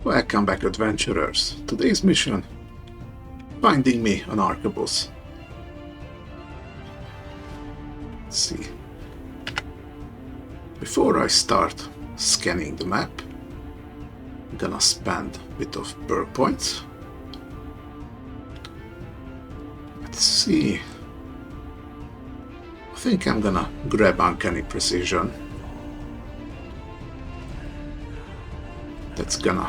Welcome back, adventurers. Today's mission: finding me an arquebus. Let's see. Before I start scanning the map, I'm gonna spend a bit of perk points. Let's see. I think I'm gonna grab Uncanny Precision. That's gonna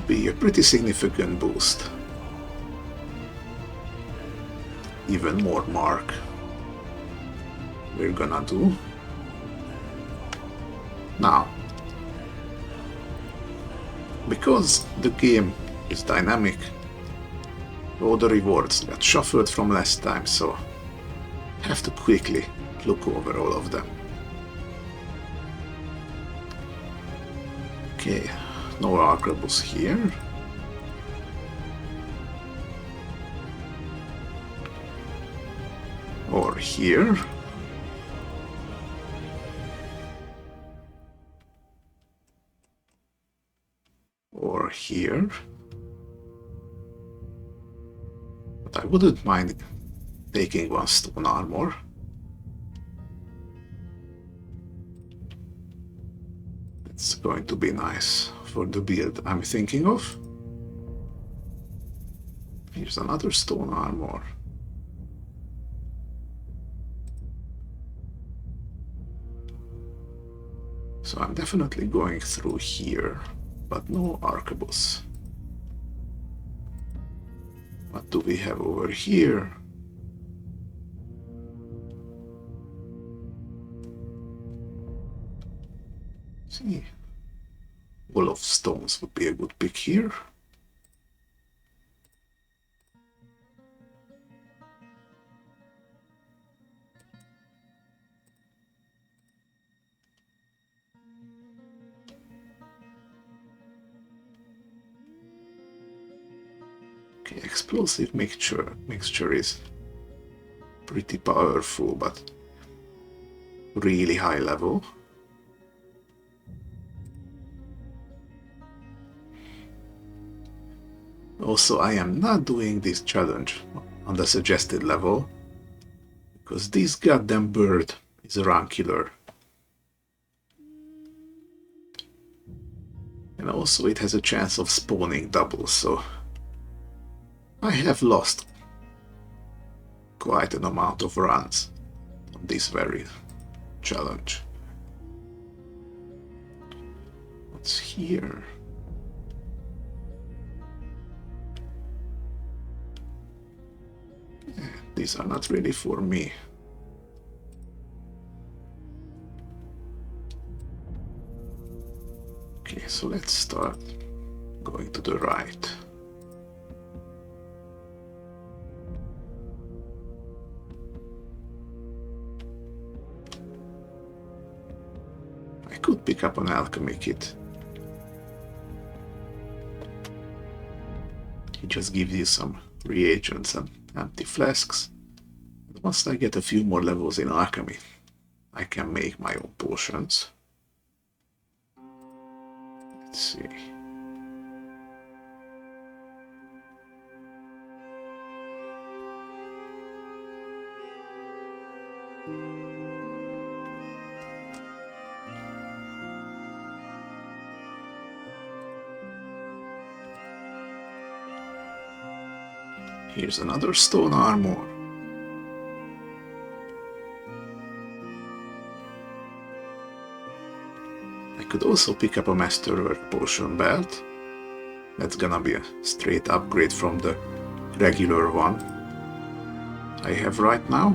be a pretty significant boost. Even more mark we're gonna do. Now, because the game is dynamic, all the rewards got shuffled from last time, so I have to quickly look over all of them. Okay, no arquebus here. Or here. Or here. But I wouldn't mind taking one stone armor. It's going to be nice for the build I'm thinking of. Here's another stone armor. So I'm definitely going through here, but no arquebus. What do we have over here? See, wall of stones would be a good pick here. Okay, explosive mixture is pretty powerful, but really high level. Also, I am not doing this challenge on the suggested level, because this goddamn bird is a run killer. And also it has a chance of spawning double, so I have lost quite an amount of runs on this very challenge. What's here? These are not really for me. Okay, so let's start going to the right. I could pick up an alchemy kit. It just gives you some reagents and empty flasks. Once I get a few more levels in alchemy, I can make my own potions. Let's see. Here's another stone armor. I could also pick up a masterwork potion belt. That's gonna be a straight upgrade from the regular one I have right now.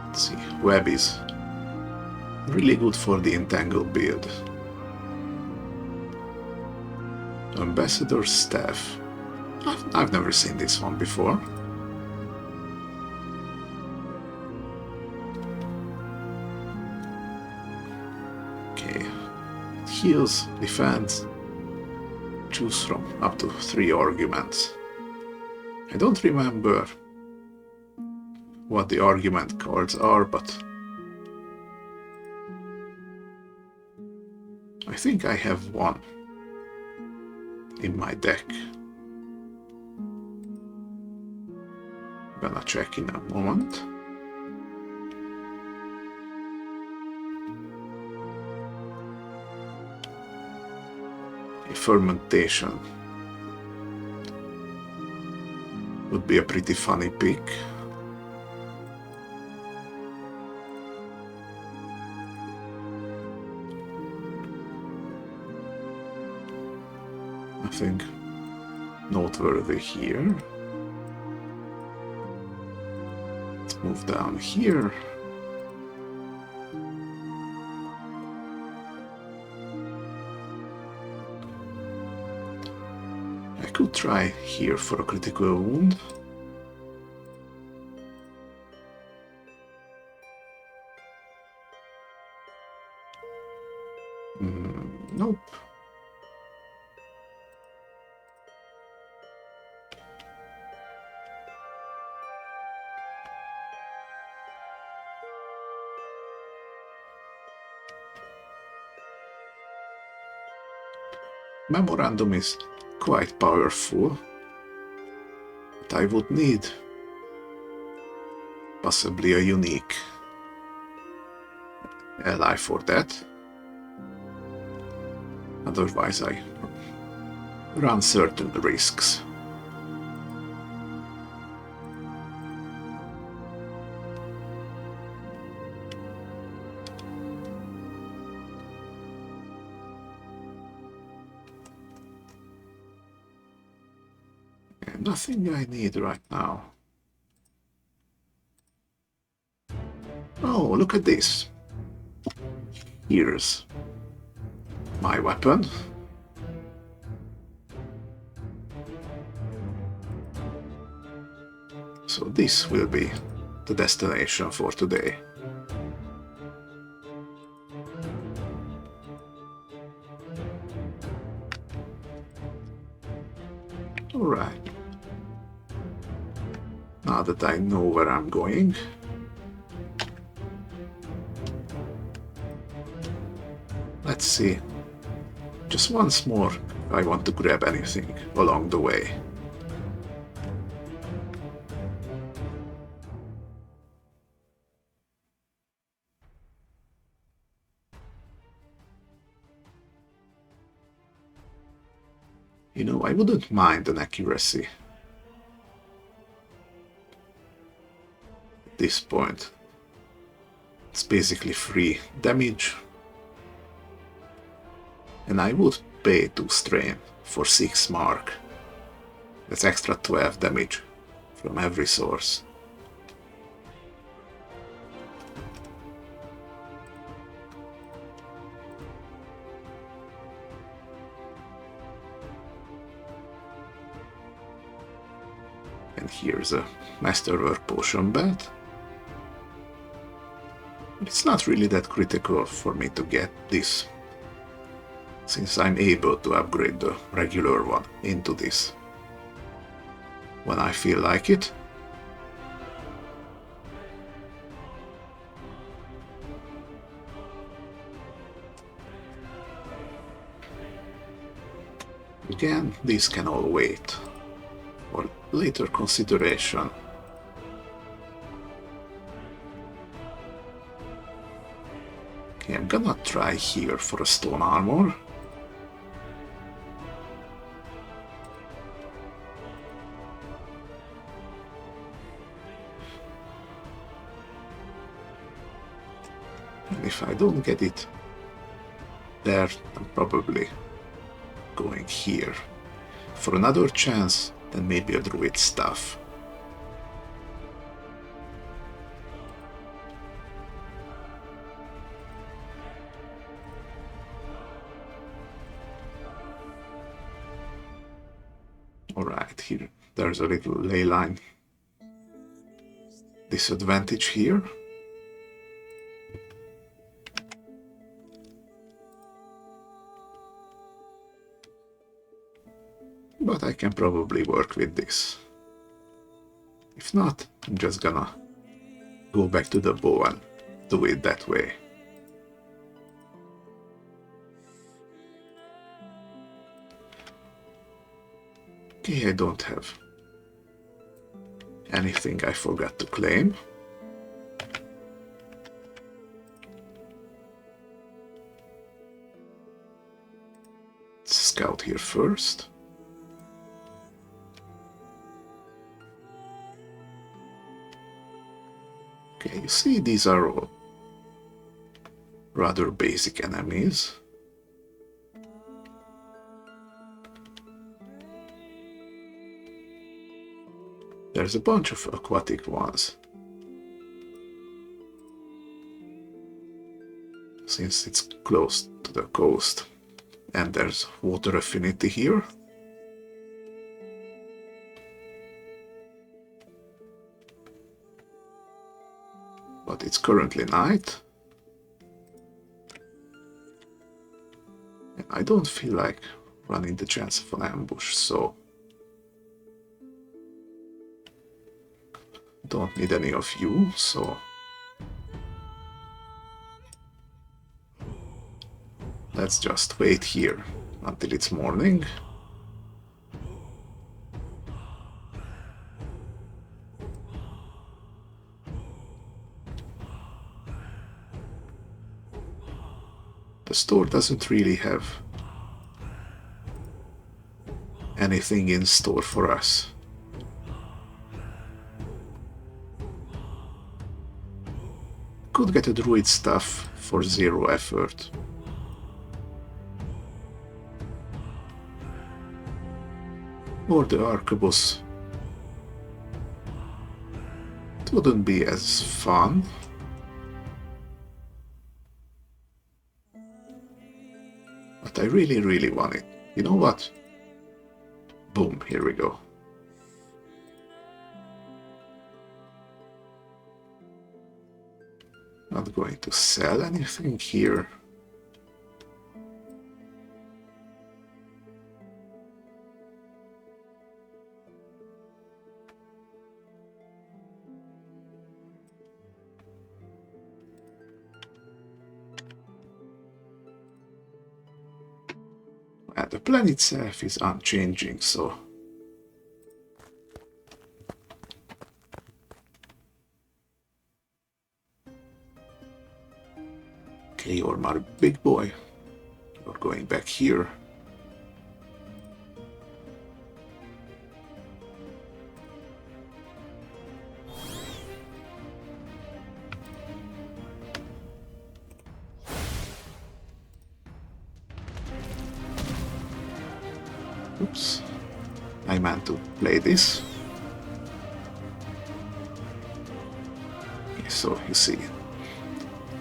Let's see, web is really good for the entangle build. Ambassador's staff. I've never seen this one before. Okay, it heals, defense. Choose from up to 3 arguments. I don't remember what the argument cards are, but I think I have one in my deck. Gonna check in a moment. A fermentation would be a pretty funny pick. Nothing noteworthy here. Let's move down here. I could try here for a critical wound. Nope. Memorandum is quite powerful, but I would need possibly a unique ally for that. Otherwise I run certain risks. Nothing I need right now. Oh, look at this. Here's my weapon. So this will be the destination for today. Alright. Now that I know where I'm going, let's see. Just once more, I want to grab anything along the way. You know, I wouldn't mind an accuracy. At this point, it's basically free damage. And I would pay 2 strain for 6 mark. That's extra 12 damage from every source. And here's a Masterwork Potion belt. It's not really that critical for me to get this, since I'm able to upgrade the regular one into this when I feel like it. Again, these can all wait for later consideration. Okay, I'm gonna try here for a stone armor. And if I don't get it there, I'm probably going here. For another chance, then maybe a druid staff. Alright, here there's a little ley line disadvantage here. But I can probably work with this. If not, I'm just gonna go back to the bow and do it that way. Okay, I don't have anything I forgot to claim. Let's scout here first. Okay, you see these are all rather basic enemies. There's a bunch of aquatic ones. Since it's close to the coast. And there's water affinity here. But it's currently night. And I don't feel like running the chance of an ambush, so don't need any of you, so let's just wait here until it's morning. The store doesn't really have anything in store for us. Could get a druid stuff for 0 effort. Or the arquebus. It wouldn't be as fun. But I really want it. You know what? Boom, here we go. Not going to sell anything here. And the plan itself is unchanging, so okay, you're my big boy. You're going back here. Oops, I meant to play this. Okay, so you see,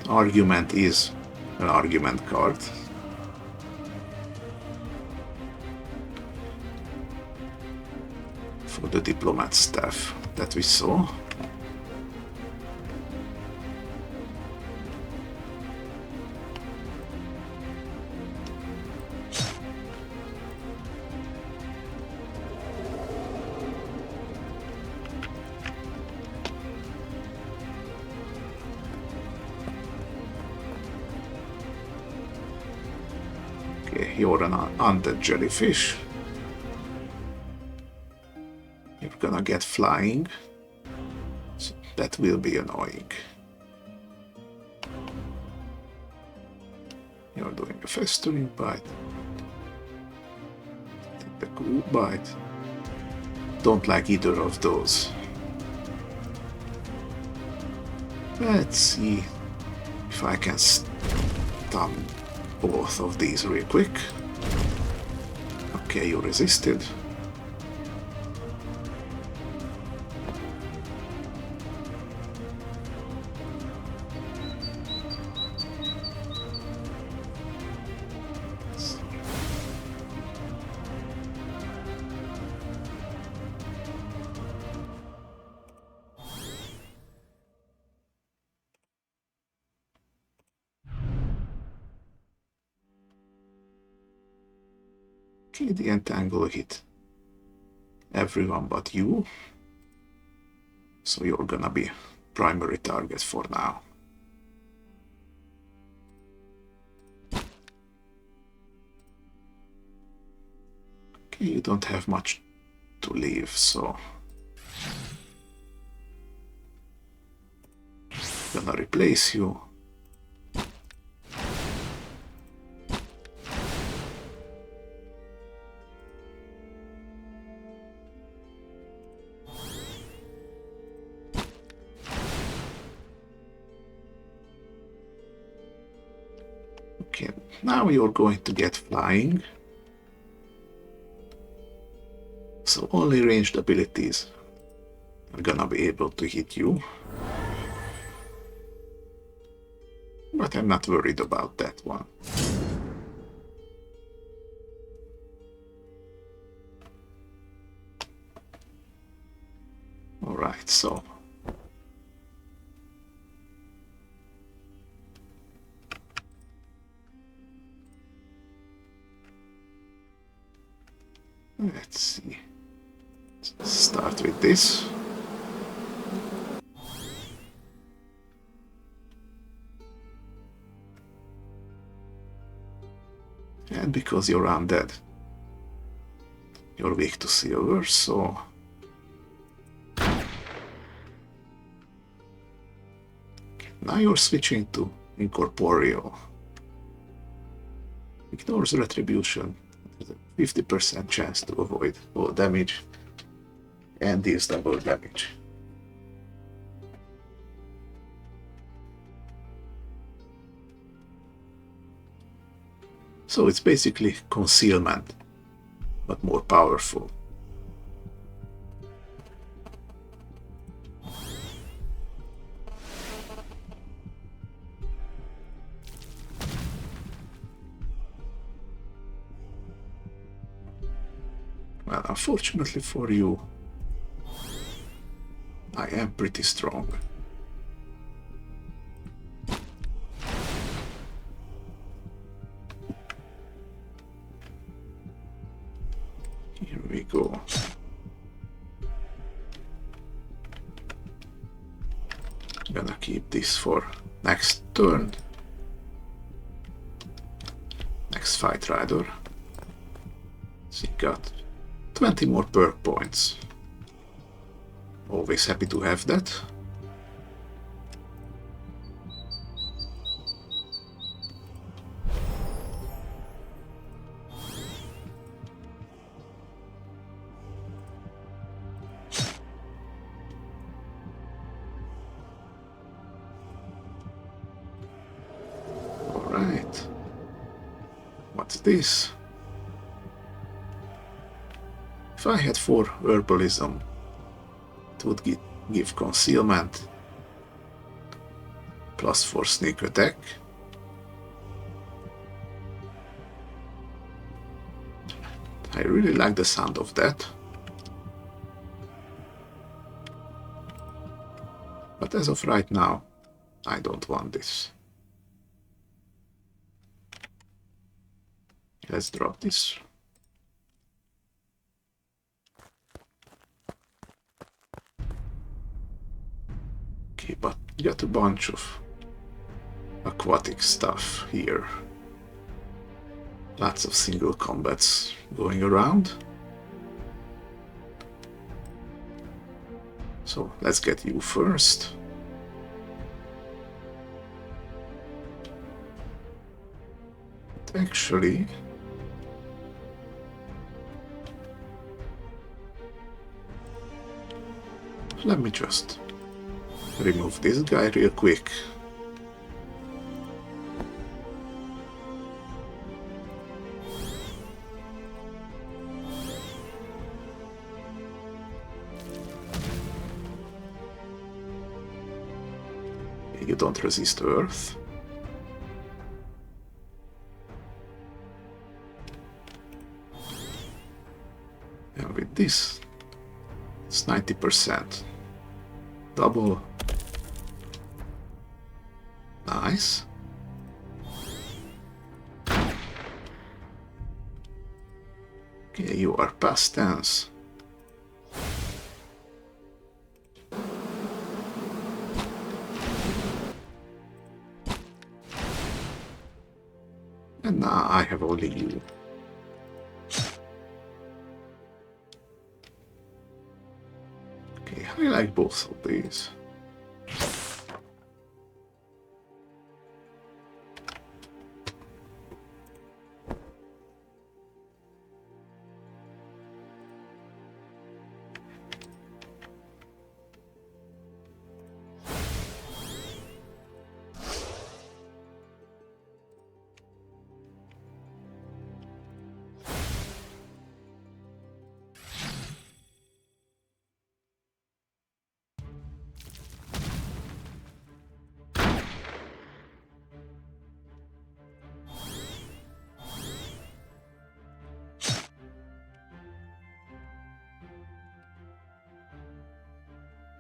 argument is an argument card. For the diplomat staff that we saw. You're an undead jellyfish. You're gonna get flying. So that will be annoying. You're doing a festering bite. The cool bite. Don't like either of those. Let's see if I can stun both of these real quick. Okay, you resisted. Okay, the entangle hit everyone but you. So you're gonna be primary target for now. Okay, you don't have much to leave, so I'm gonna replace you. Okay, now you're going to get flying. So only ranged abilities are gonna be able to hit you. But I'm not worried about that one. Alright, so let's see. Let's start with this. And because you're undead, you're weak to silver, so now you're switching to incorporeal. Ignores retribution. There's a 50% chance to avoid all damage and deals double damage. So it's basically concealment, but more powerful. Well, unfortunately for you, I am pretty strong. Here we go. I'm gonna keep this for next turn. Next fight rider. So you got 20 more perk points. Always happy to have that. Alright. What's this? If I had 4 herbalism, it would give concealment, +4 sneak attack. I really like the sound of that. But as of right now, I don't want this. Let's drop this. Okay, but you got a bunch of aquatic stuff here. Lots of single combats going around. So let's get you first. But actually, let me just remove this guy real quick. You don't resist earth. And with this, it's 90%. Double. Nice. Okay, you are past tense. And now I have only you. Okay, I like both of these.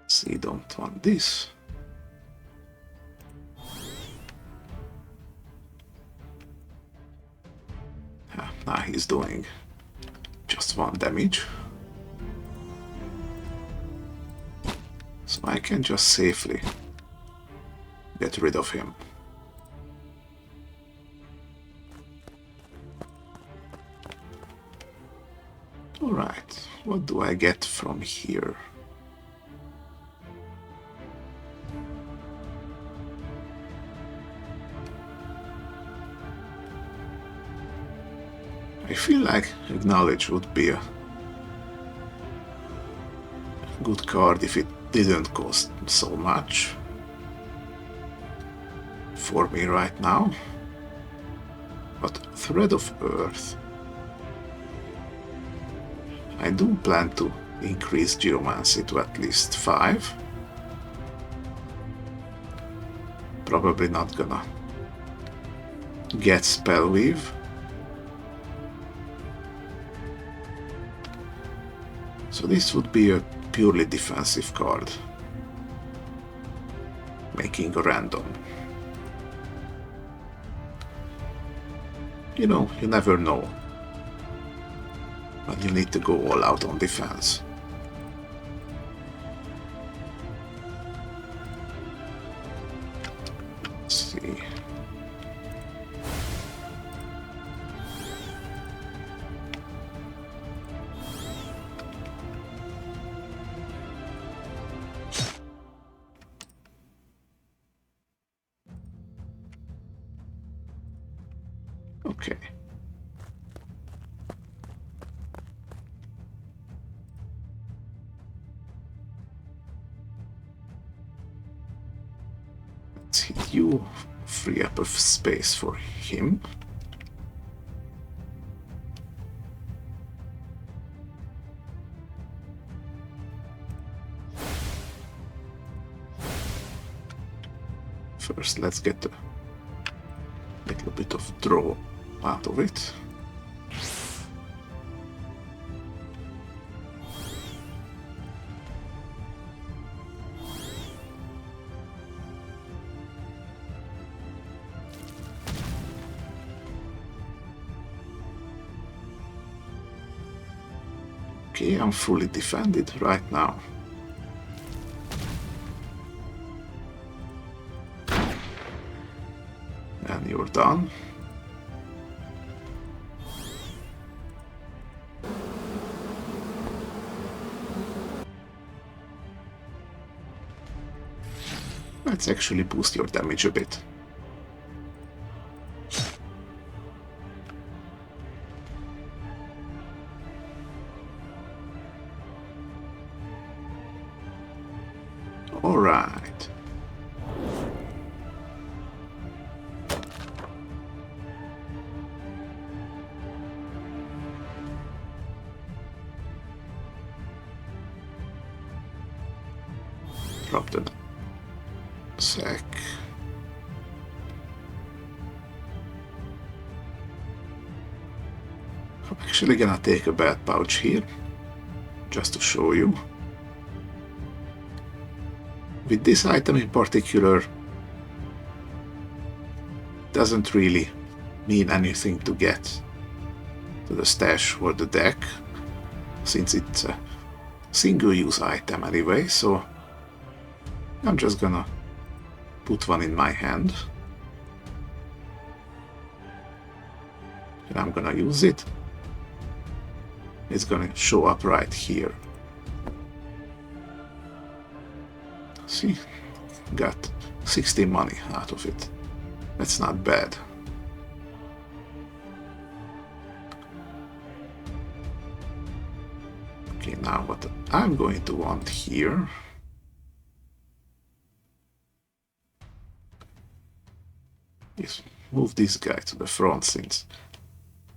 See, don't want this. Now he's doing just 1 damage. So I can just safely get rid of him. Alright, what do I get from here? I feel like Acknowledge would be a good card if it didn't cost so much for me right now. But Thread of Earth, I do plan to increase Geomancy to at least 5. Probably not gonna get Spellweave. So this would be a purely defensive card, making a random. You know, you never know, but you need to go all out on defense. Let's see. Okay. Let's hit you, free up a space for him. First, let's get a little bit of draw out of it. Okay, I'm fully defended right now. And you're done. Let's actually boost your damage a bit. All right. Drop the sack. I'm actually gonna take a bad pouch here, just to show you. With this item in particular, doesn't really mean anything to get to the stash or the deck, since it's a single-use item anyway, so I'm just gonna put one in my hand. and I'm gonna use it. It's gonna show up right here. See, got 60 money out of it. That's not bad. Okay, now what I'm going to want here is move this guy to the front since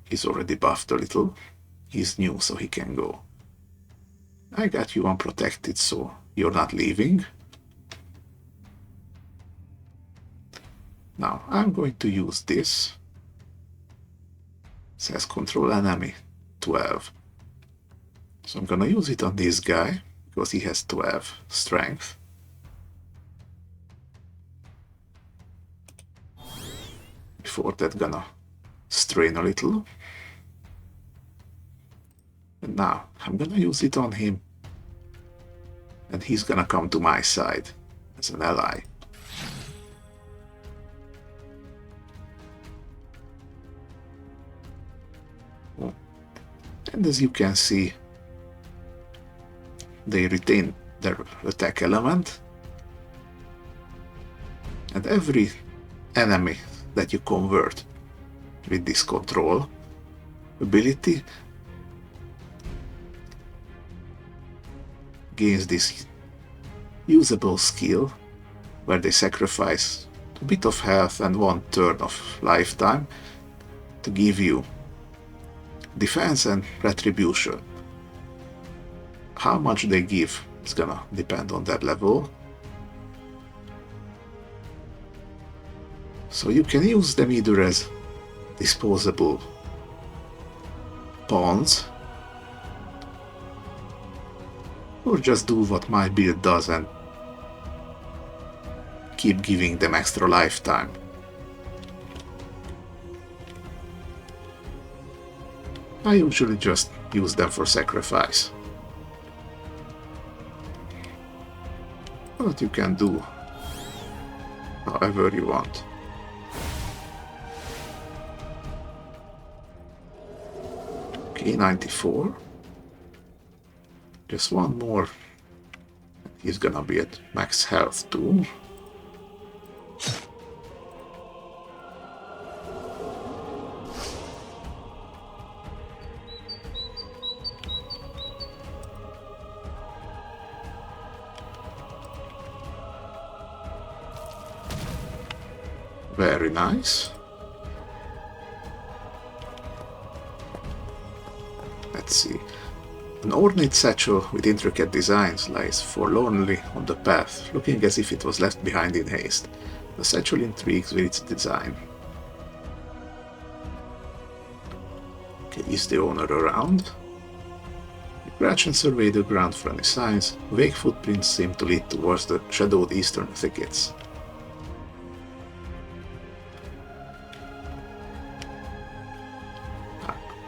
he's already buffed a little. He's new, so he can go. I got you unprotected, so you're not leaving. Now I'm going to use this. It says control enemy 12. So I'm gonna use it on this guy because he has 12 strength. Before that, gonna strain a little. And now I'm gonna use it on him. And he's gonna come to my side as an ally. And as you can see, they retain their attack element. And every enemy that you convert with this control ability gains this usable skill where they sacrifice a bit of health and 1 turn of lifetime to give you defense and retribution. How much they give is gonna depend on their level. So you can use them either as disposable pawns, or just do what my build does and keep giving them extra lifetime. I usually just use them for sacrifice. But you can do however you want. Okay, 94. Just one more. He's gonna be at max health too. Very nice. Let's see. An ornate satchel with intricate designs lies forlornly on the path, looking as if it was left behind in haste. The satchel intrigues with its design. Okay, is the owner around? You crouch and survey the ground for any signs. Vague footprints seem to lead towards the shadowed eastern thickets.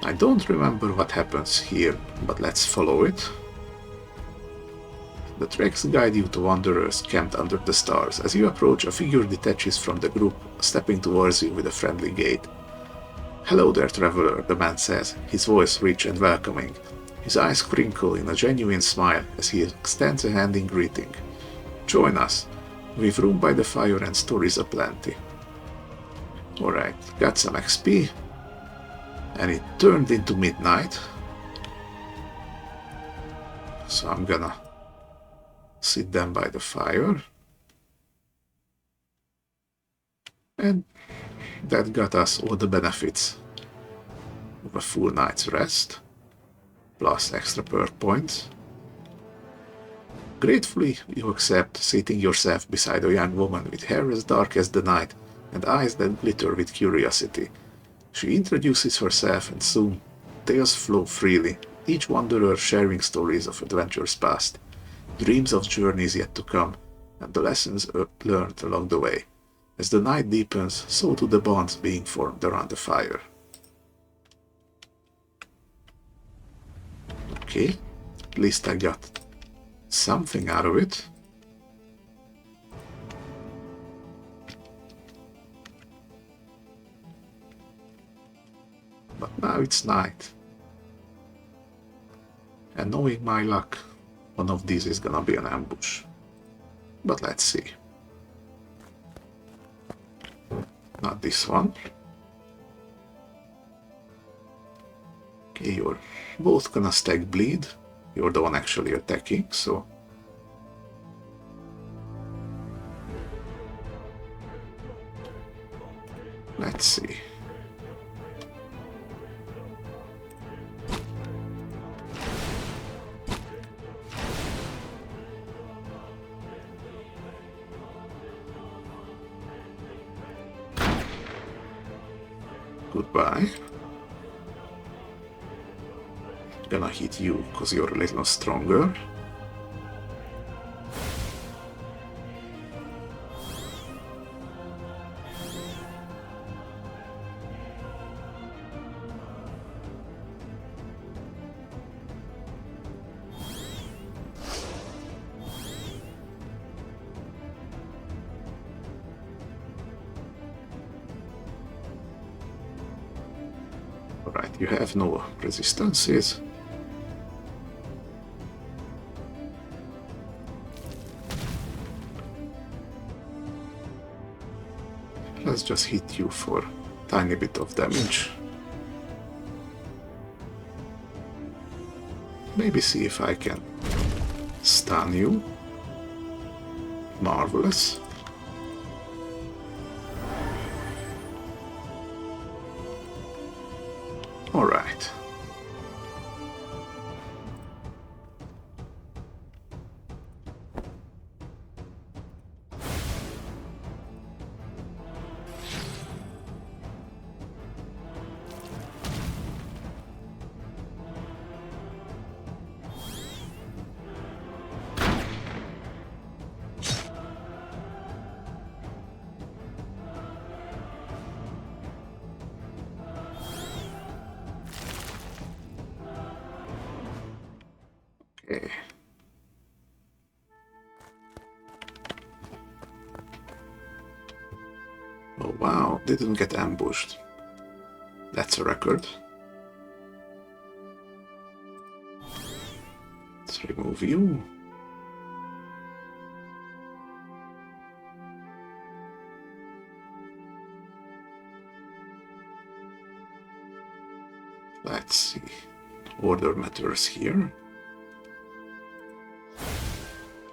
I don't remember what happens here, but let's follow it. The tracks guide you to wanderers camped under the stars. As you approach, a figure detaches from the group, stepping towards you with a friendly gait. "Hello there, traveler," the man says, his voice rich and welcoming. His eyes crinkle in a genuine smile as he extends a hand in greeting. "Join us. We've room by the fire and stories aplenty." Alright, got some XP. And it turned into midnight, so I'm gonna sit down by the fire, and that got us all the benefits of a full night's rest, plus extra perk points. Gratefully you accept, seating yourself beside a young woman with hair as dark as the night and eyes that glitter with curiosity. She introduces herself, and soon tales flow freely, each wanderer sharing stories of adventures past, dreams of journeys yet to come, and the lessons learned along the way. As the night deepens, so do the bonds being formed around the fire. Okay, at least I got something out of it. Now it's night. And knowing my luck, one of these is gonna be an ambush. But let's see. Not this one. Okay, you're both gonna stack bleed. You're the one actually attacking, so... Let's see. Goodbye. Gonna hit you because you're a little stronger. Alright, you have no resistances. Let's just hit you for a tiny bit of damage. Maybe see if I can stun you. Marvelous. All right. Okay. Oh wow, didn't get ambushed. That's a record. Let's remove you. Let's see. Order matters here.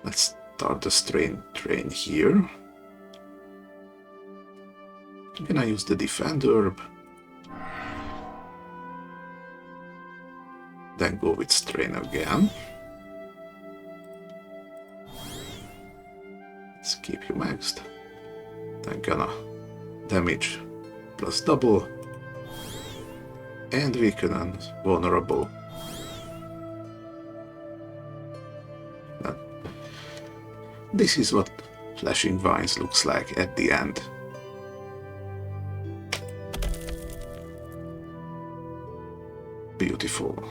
Let's start the train here. I'm gonna use the defend herb. Then go with strain again. Let's keep you maxed. Then gonna damage plus double. And weaken and vulnerable. This is what Flashing Vines looks like at the end. Beautiful.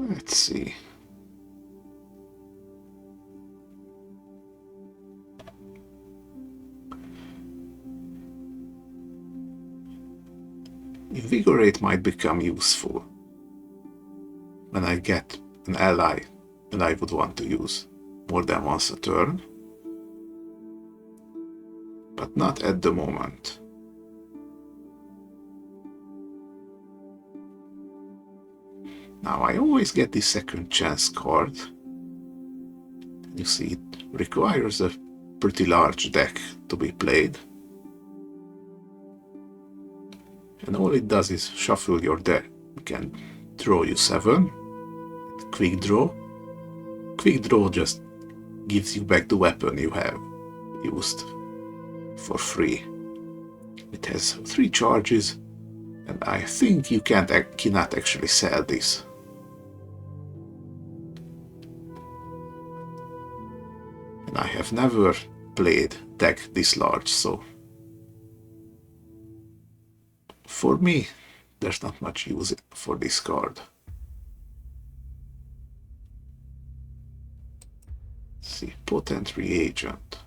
Let's see. Invigorate might become useful when I get an ally that I would want to use more than once a turn, but not at the moment. Now I always get the second chance card. You see, it requires a pretty large deck to be played. And all it does is shuffle your deck. You can draw you 7. Quick draw. Quick draw just gives you back the weapon you have used for free. It has 3 charges And I think you cannot actually sell this. And I have never played deck this large, so for me, there's not much use for this card. Let's see, potent reagent.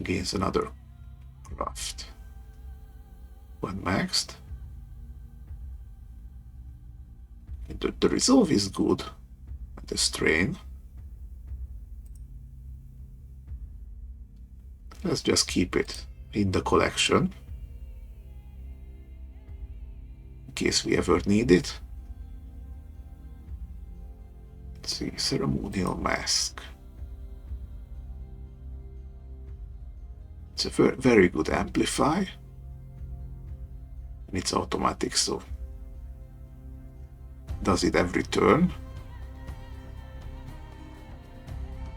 Gains another craft. When maxed. The resolve is good. And the strain. Let's just keep it in the collection. In case we ever need it. Let's see, ceremonial mask. It's a very good amplify. And it's automatic, so does it every turn.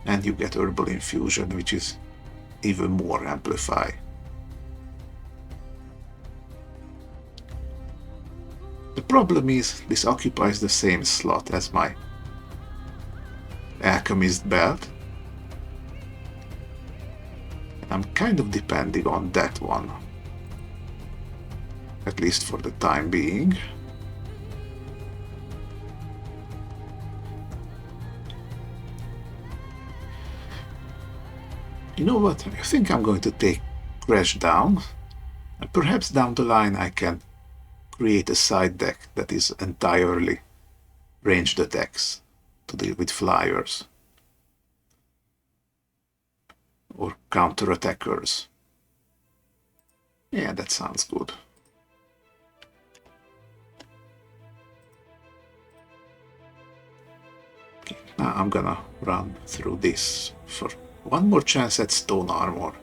And you get herbal infusion, which is even more amplify. The problem is this occupies the same slot as my alchemist belt. I'm kind of depending on that one, at least for the time being. You know what, I think I'm going to take Crash down, and perhaps down the line I can create a side deck that is entirely ranged attacks to deal with flyers. Or counter-attackers. Yeah, that sounds good. Okay, now I'm gonna run through this for one more chance at stone armor.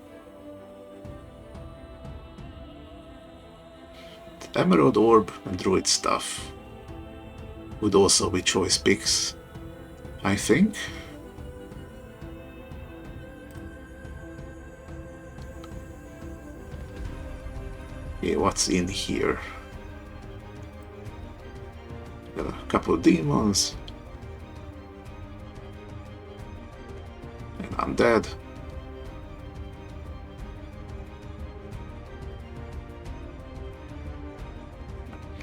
The Emerald Orb and Druid stuff would also be choice picks, I think. Okay, what's in here? Got a couple of demons. And undead.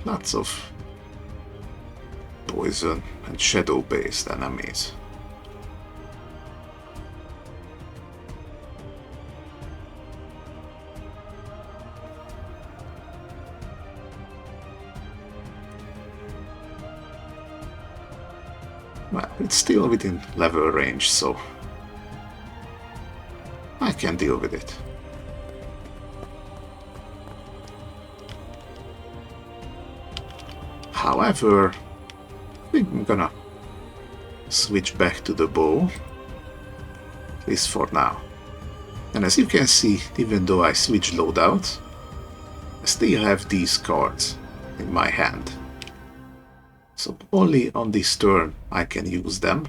Lots of poison and shadow-based enemies. Well, it's still within level range, so I can deal with it. However, I think I'm gonna switch back to the bow, at least for now. And as you can see, even though I switch loadouts, I still have these cards in my hand. So only on this turn I can use them.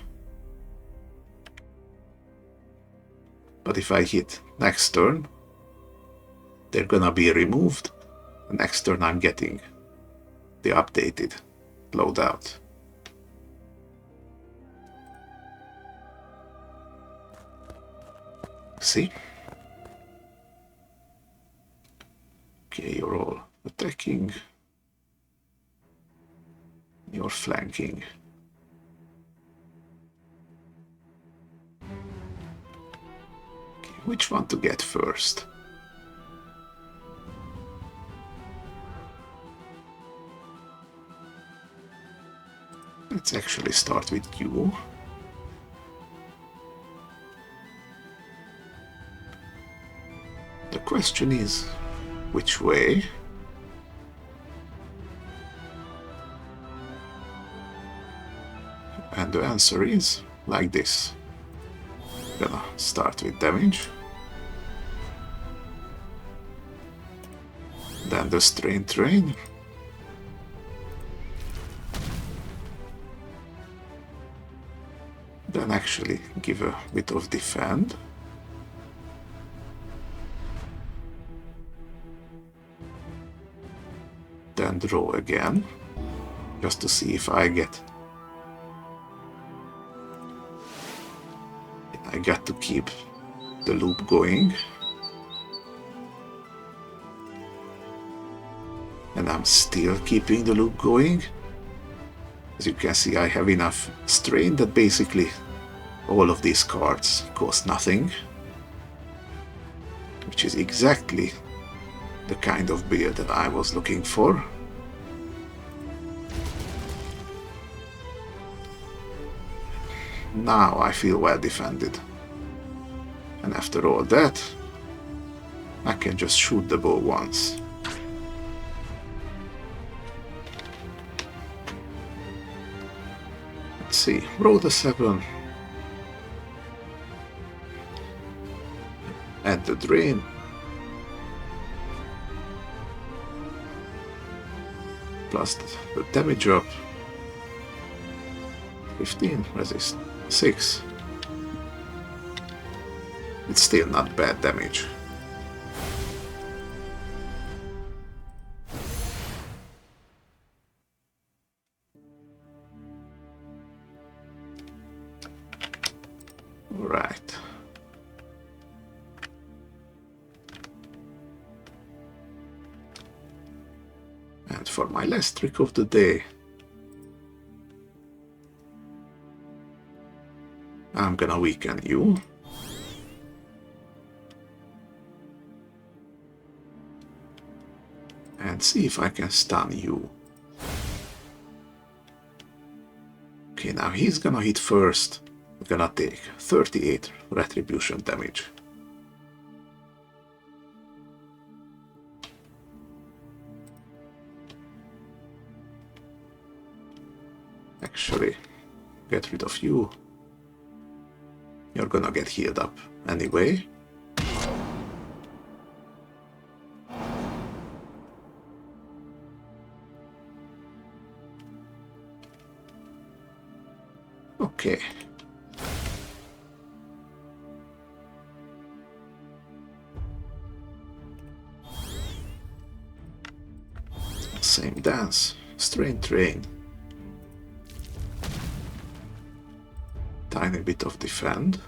But if I hit next turn, they're gonna be removed. The next turn I'm getting the updated loadout. See? Okay, you're all attacking. You're flanking. Okay, which one to get first? Let's actually start with you. The question is, which way? And the answer is like this. Gonna start with damage. Then the strain train. Then actually give a bit of defend. and draw again, just to see if I get to keep the loop going. And I'm still keeping the loop going. As you can see, I have enough strain that basically all of these cards cost nothing, which is exactly the kind of build that I was looking for. Now I feel well defended. And after all that, I can just shoot the bow once. Let's see, roll the 7. Add the drain. Plus the damage up. 15, resist. 6. It's still not bad damage. Alright. And for my last trick of the day, I'm gonna weaken you. And see if I can stun you. Okay, now he's gonna hit first. We're gonna take 38 retribution damage. Actually, get rid of you. You're gonna get healed up anyway. Okay. Same dance, strain train. Tiny bit of defend.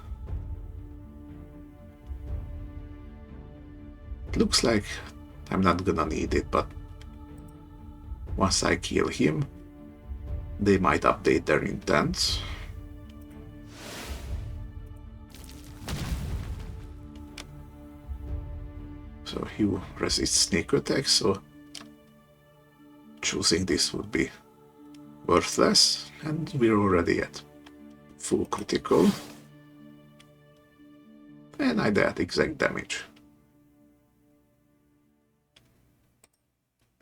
It looks like I'm not gonna need it, but once I kill him, they might update their intents. So he resists sneak attacks, so choosing this would be worthless, and we're already at full critical. And I dealt exact damage.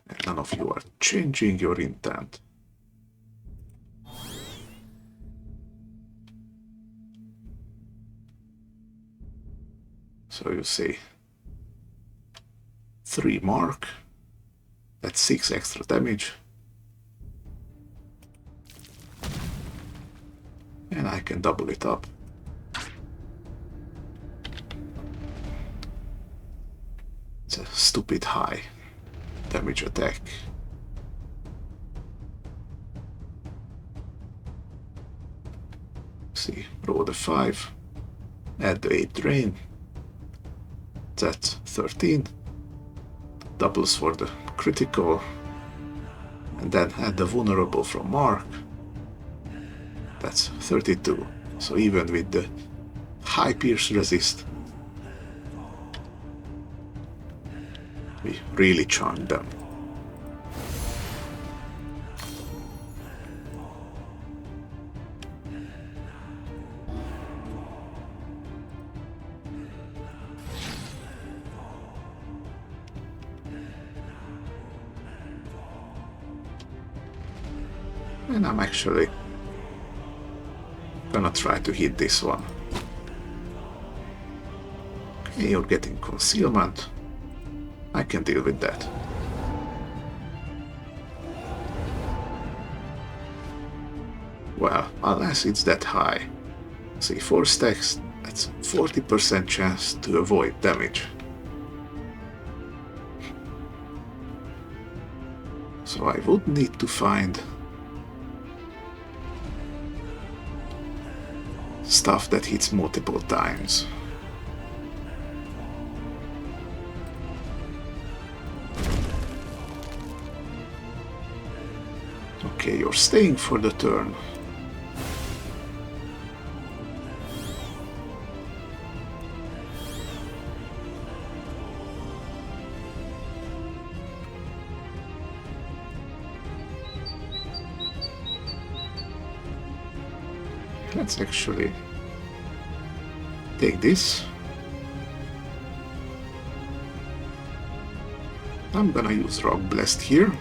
And none of you are changing your intent. So you say 3 mark, that's 6 extra damage. And I can double it up. It's a stupid high damage attack. See, roll the 5, add the 8 drain. That's 13. Doubles for the critical. And then add the vulnerable from Mark. That's 32. So even with the high pierce resist, we really chunked them. And I'm actually gonna try to hit this one. Okay, you're getting concealment. I can deal with that. Well, unless it's that high. See, 4 stacks, that's 40% chance to avoid damage. So So I would need to find stuff that hits multiple times. Okay, you're staying for the turn. Let's actually take this. I'm gonna use Rock Blast here.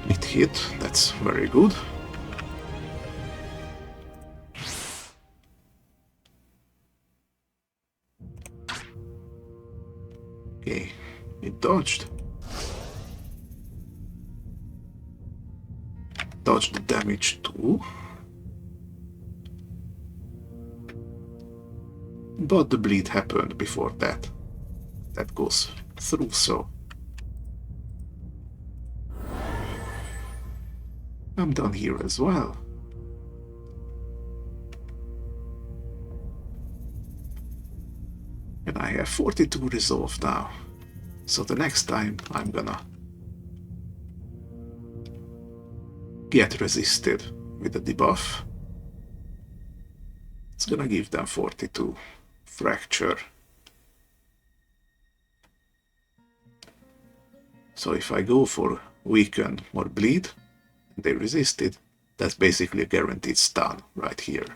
It hit, that's very good. Okay, it dodged. Dodged the damage too. But the bleed happened before that. That goes through, so I'm done here as well. And I have 42 resolve now. So the next time I'm gonna get resisted with the debuff. It's gonna give them 42 fracture. So if I go for weaken or bleed, and they resist it, that's basically a guaranteed stun right here.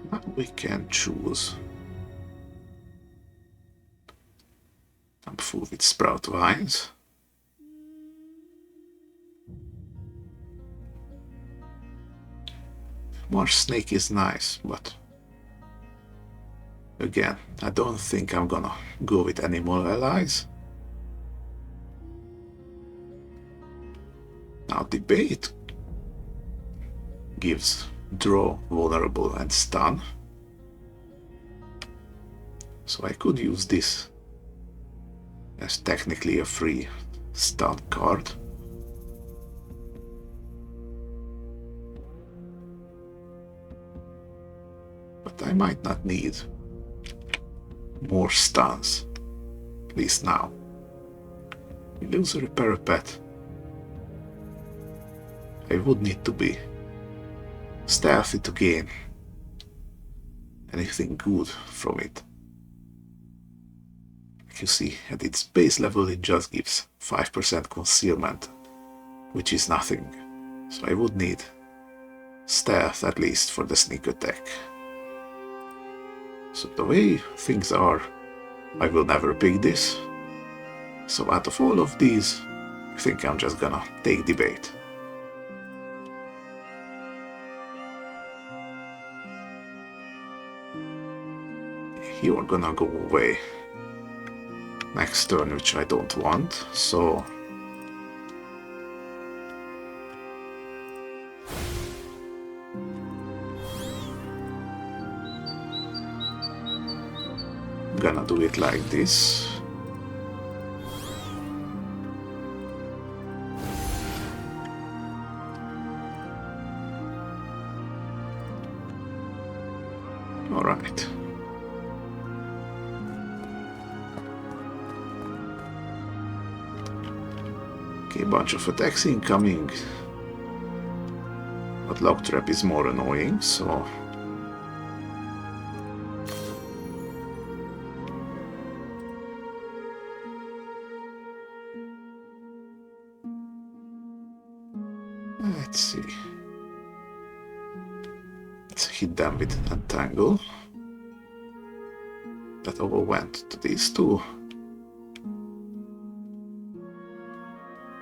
Now we can choose. I'm full with sprout vines. More snake is nice, but again, I don't think I'm gonna go with animal allies. Now debate gives draw, vulnerable and stun. So I could use this as technically a free stun card. But I might not need more stuns, at least now. Illusory parapet. I would need to be stealthy to gain anything good from it. You see, at its base level it just gives 5% concealment, which is nothing. So I would need stealth at least for the sneak attack. So the way things are, I will never pick this. So out of all of these, I think I'm just gonna take debate. You're gonna go away next turn, which I don't want, so I'm gonna do it like this. All right. A bunch of attacks incoming, but Lock Trap is more annoying, so let's see. Let's hit them with Entangle. That all went to these two.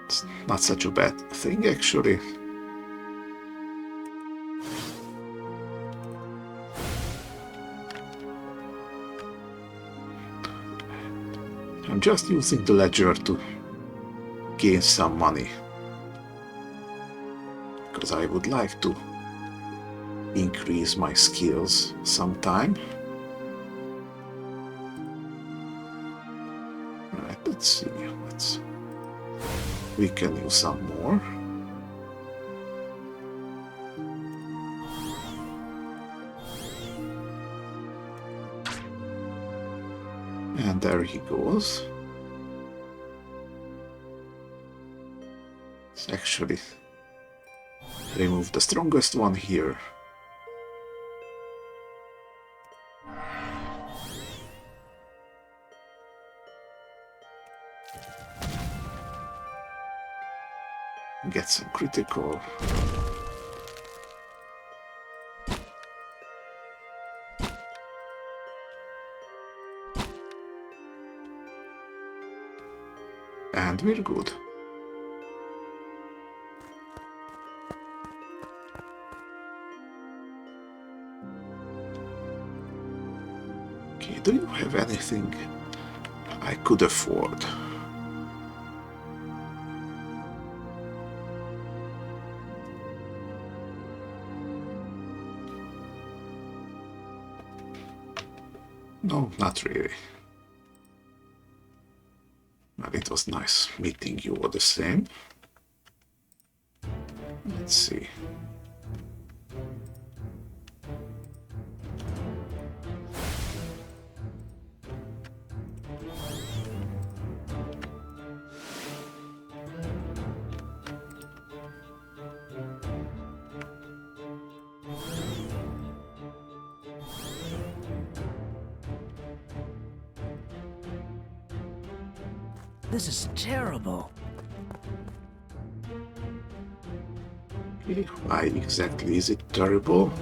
It's not such a bad thing, actually. I'm just using the ledger to gain some money, because I would like to increase my skills sometime. Right, let's see. We can use some more. And there he goes. Let's actually remove the strongest one here. Get some critical. And we're good. Okay, do you have anything I could afford? No, not really. Well, it was nice meeting you all the same. Let's see. This is terrible. Why exactly is it terrible?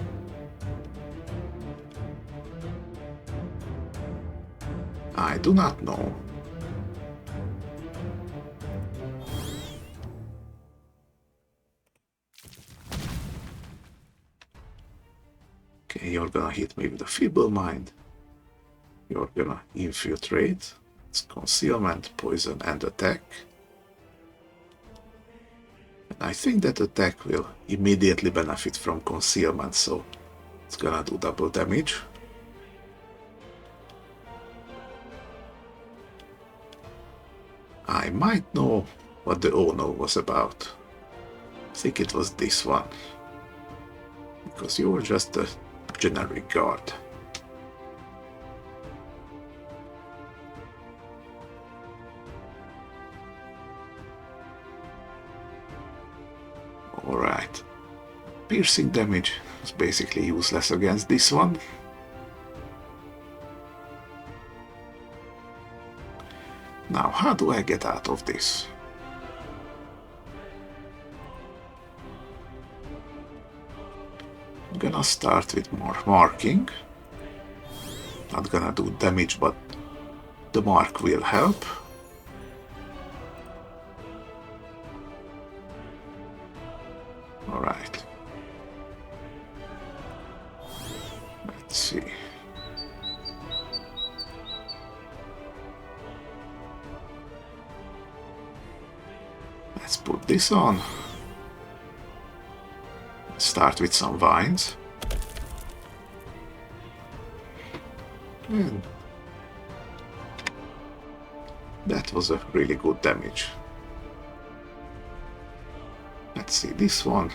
I do not know. Okay, you're gonna hit me with a feeble mind. You're gonna infiltrate. It's concealment, poison, and attack. And I think that attack will immediately benefit from concealment, so it's gonna do double damage. I might know what the Ono was about. I think it was this one. Because you were just a generic guard. Alright. Piercing damage is basically useless against this one. Now, how do I get out of this? I'm gonna start with more marking. Not gonna do damage, but the mark will help. Alright. Let's see. Let's put this on. Start with some vines. And that was a really good damage. Let's see this one.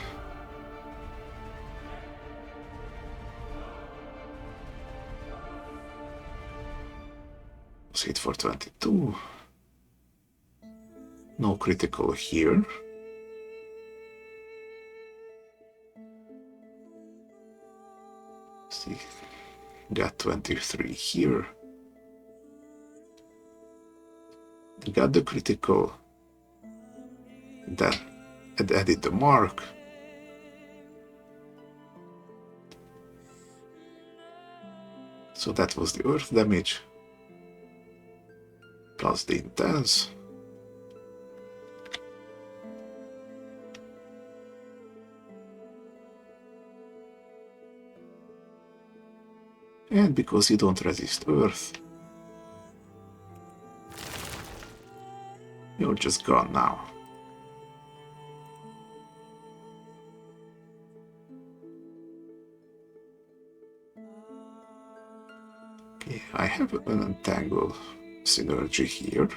Was hit for 22. No critical here. See, got 23 here. Got the critical. Then added the mark. So that was the earth damage. Plus the intense. And because you don't resist earth, You're just gone now. Okay, I have an entangle synergy here.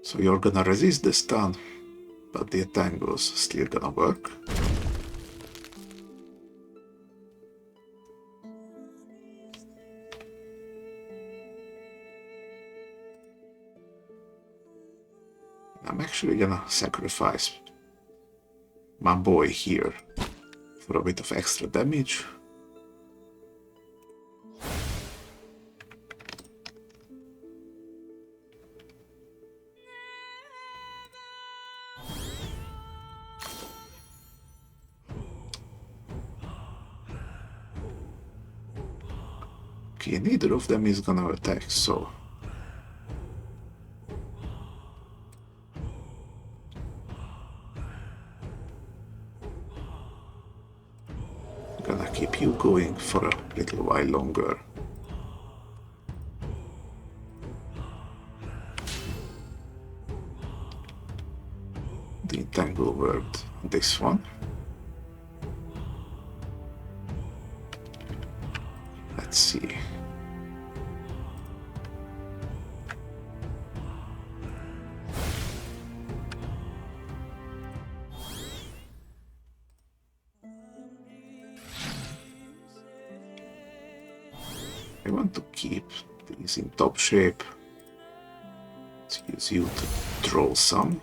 So you're gonna resist the stun, but the entangle's still gonna work. I'm actually gonna sacrifice my boy here for a bit of extra damage. Okay, neither of them is gonna attack, so I'm gonna keep you going for a little while longer. The entangle worked on this one. Let's see. I want to keep these in top shape. Let's use you to troll some.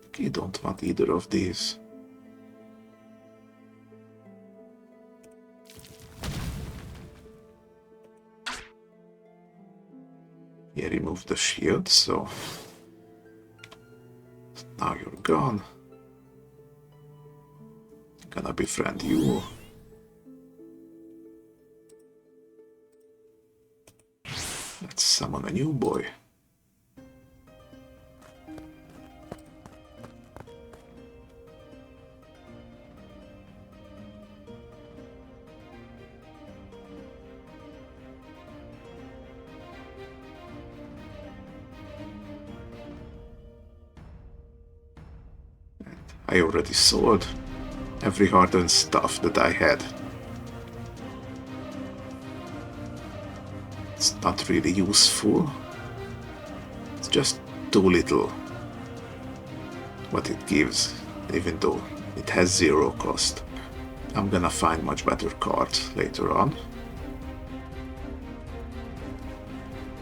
Okay, don't want either of these. Yeah, remove the shield, so now you're gone. Gonna befriend you. Let's summon a new boy. I already sold every hardened stuff that I had. It's not really useful. It's just too little what it gives, even though it has 0 cost. I'm gonna find much better cards later on.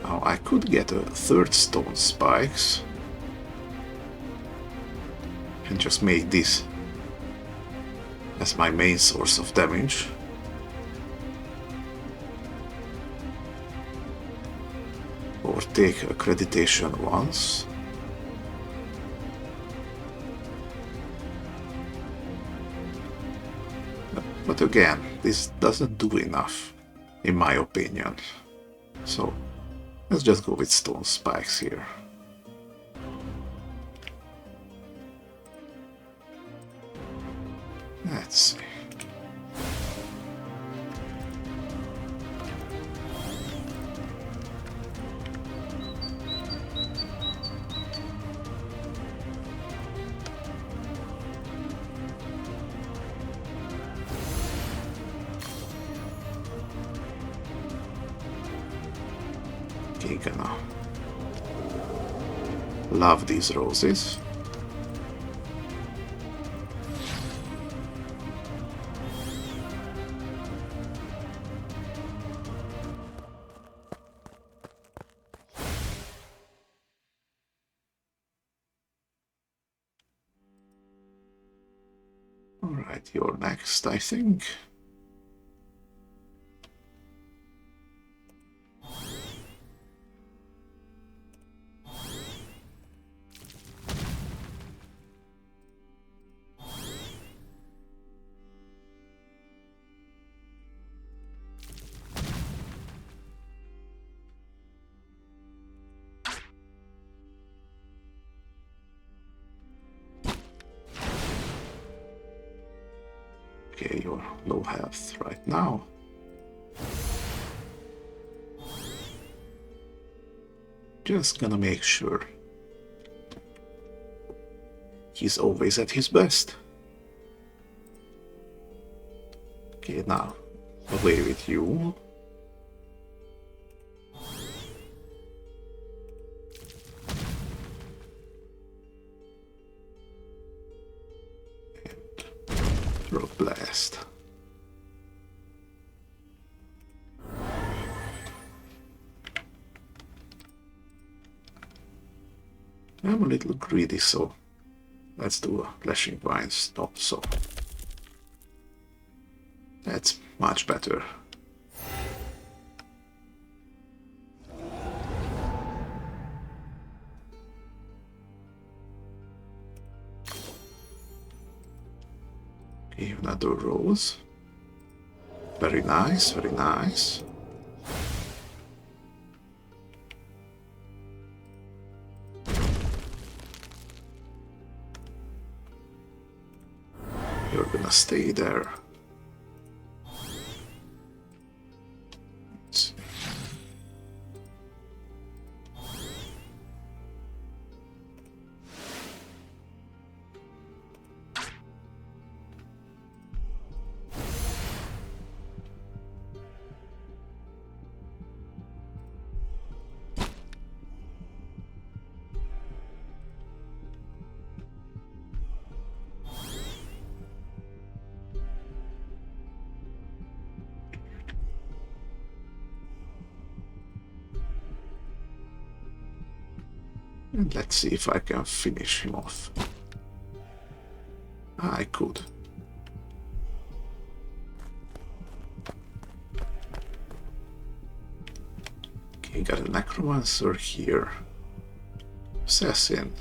Now I could get a 3rd stone spikes and just make this as my main source of damage. Or take accreditation once. But again, this doesn't do enough, in my opinion. So let's just go with stone spikes here. Let's see. Okay, gonna love these roses. Alright, you're next, I think. Okay, you're low health right now. Just gonna make sure he's always at his best. Okay, now away with you. And rock blast. I'm a little greedy, so let's do a flashing vine stop. So that's much better. Okay, another rose. Very nice, very nice. You're gonna stay there. Let's see. And let's see if I can finish him off. I could. Okay, got a necromancer here. Assassin.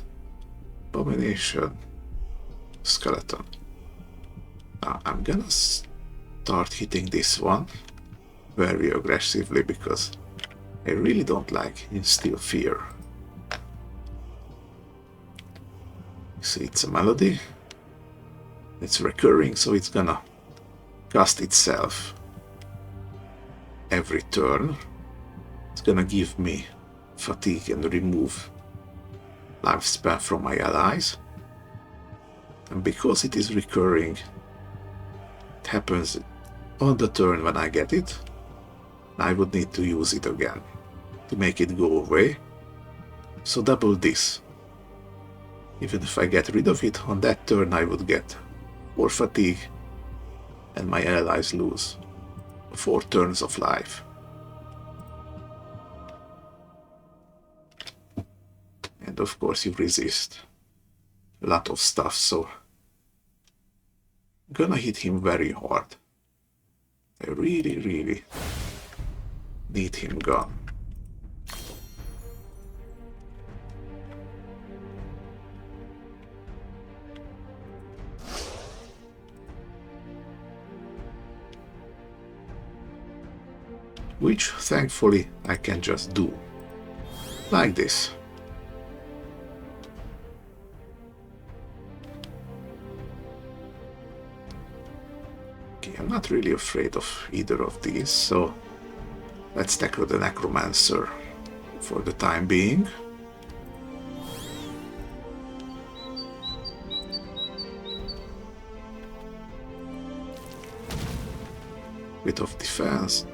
Abomination. Skeleton. Now I'm gonna start hitting this one very aggressively because I really don't like instill fear. See, it's a melody. It's recurring, so it's gonna cast itself every turn. It's gonna give me fatigue and remove lifespan from my allies. And because it is recurring, it happens on the turn when I get it. I would need to use it again to make it go away. So double this. Even if I get rid of it, on that turn I would get 4 fatigue and my allies lose 4 turns of life. And of course you resist a lot of stuff, so I'm gonna hit him very hard. I really need him gone. Which thankfully I can just do like this. Okay, I'm not really afraid of either of these, so let's tackle the necromancer for the time being. Bit of defense.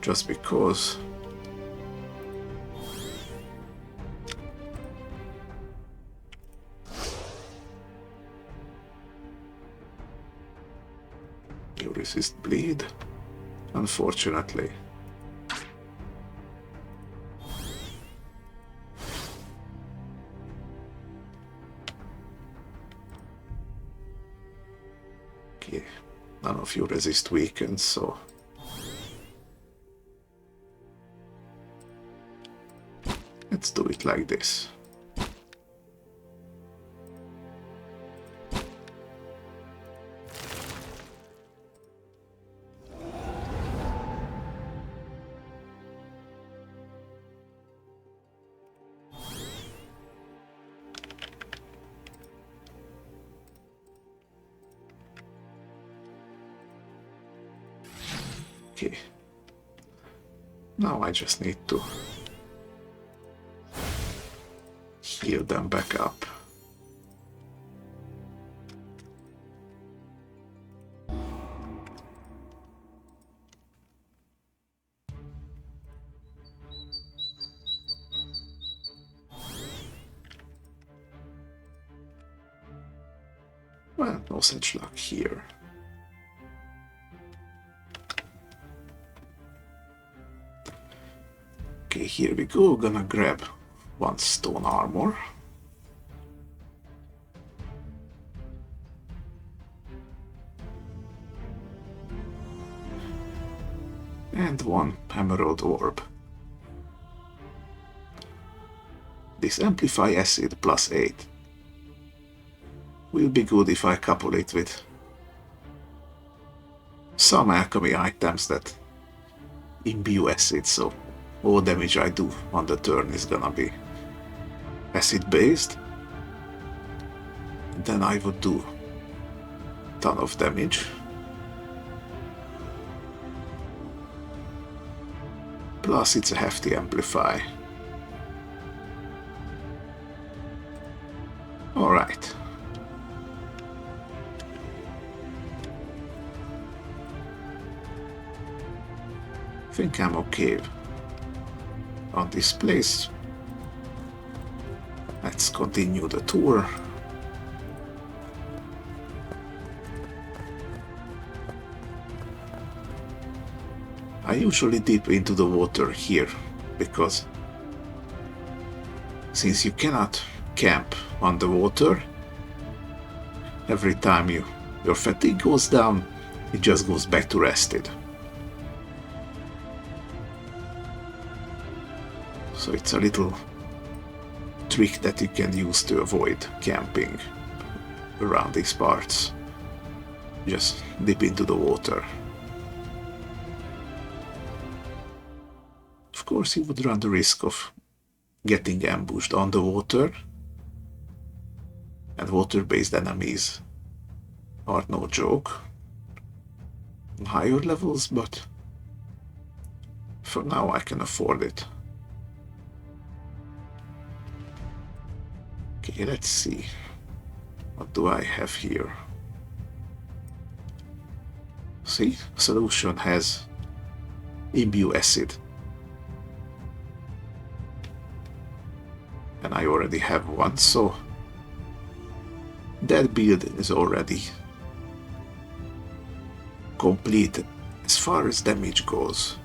Just because you resist bleed, unfortunately. Okay, none of you resist weaken, so let's do it like this. Okay. Now I just need to heal them back up. Well, no such luck here. Okay, here we go. Gonna grab one stone armor. And one emerald orb. This Amplify Acid +8 will be good if I couple it with some alchemy items that imbue acid, so all damage I do on the turn is gonna be acid based. Then I would do a ton of damage. Plus it's a hefty amplify. Alright. I think I'm okay on this place. Let's continue the tour. I usually dip into the water here because since you cannot camp on the water, every time your fatigue goes down, it just goes back to rested. So it's a little trick that you can use to avoid camping around these parts. Just dip into the water. Of course, you would run the risk of getting ambushed on the water, and water-based enemies are no joke on higher levels, but for now I can afford it. Okay, let's see. What do I have here? See, solution has imbue acid. And I already have one, so that build is already completed as far as damage goes.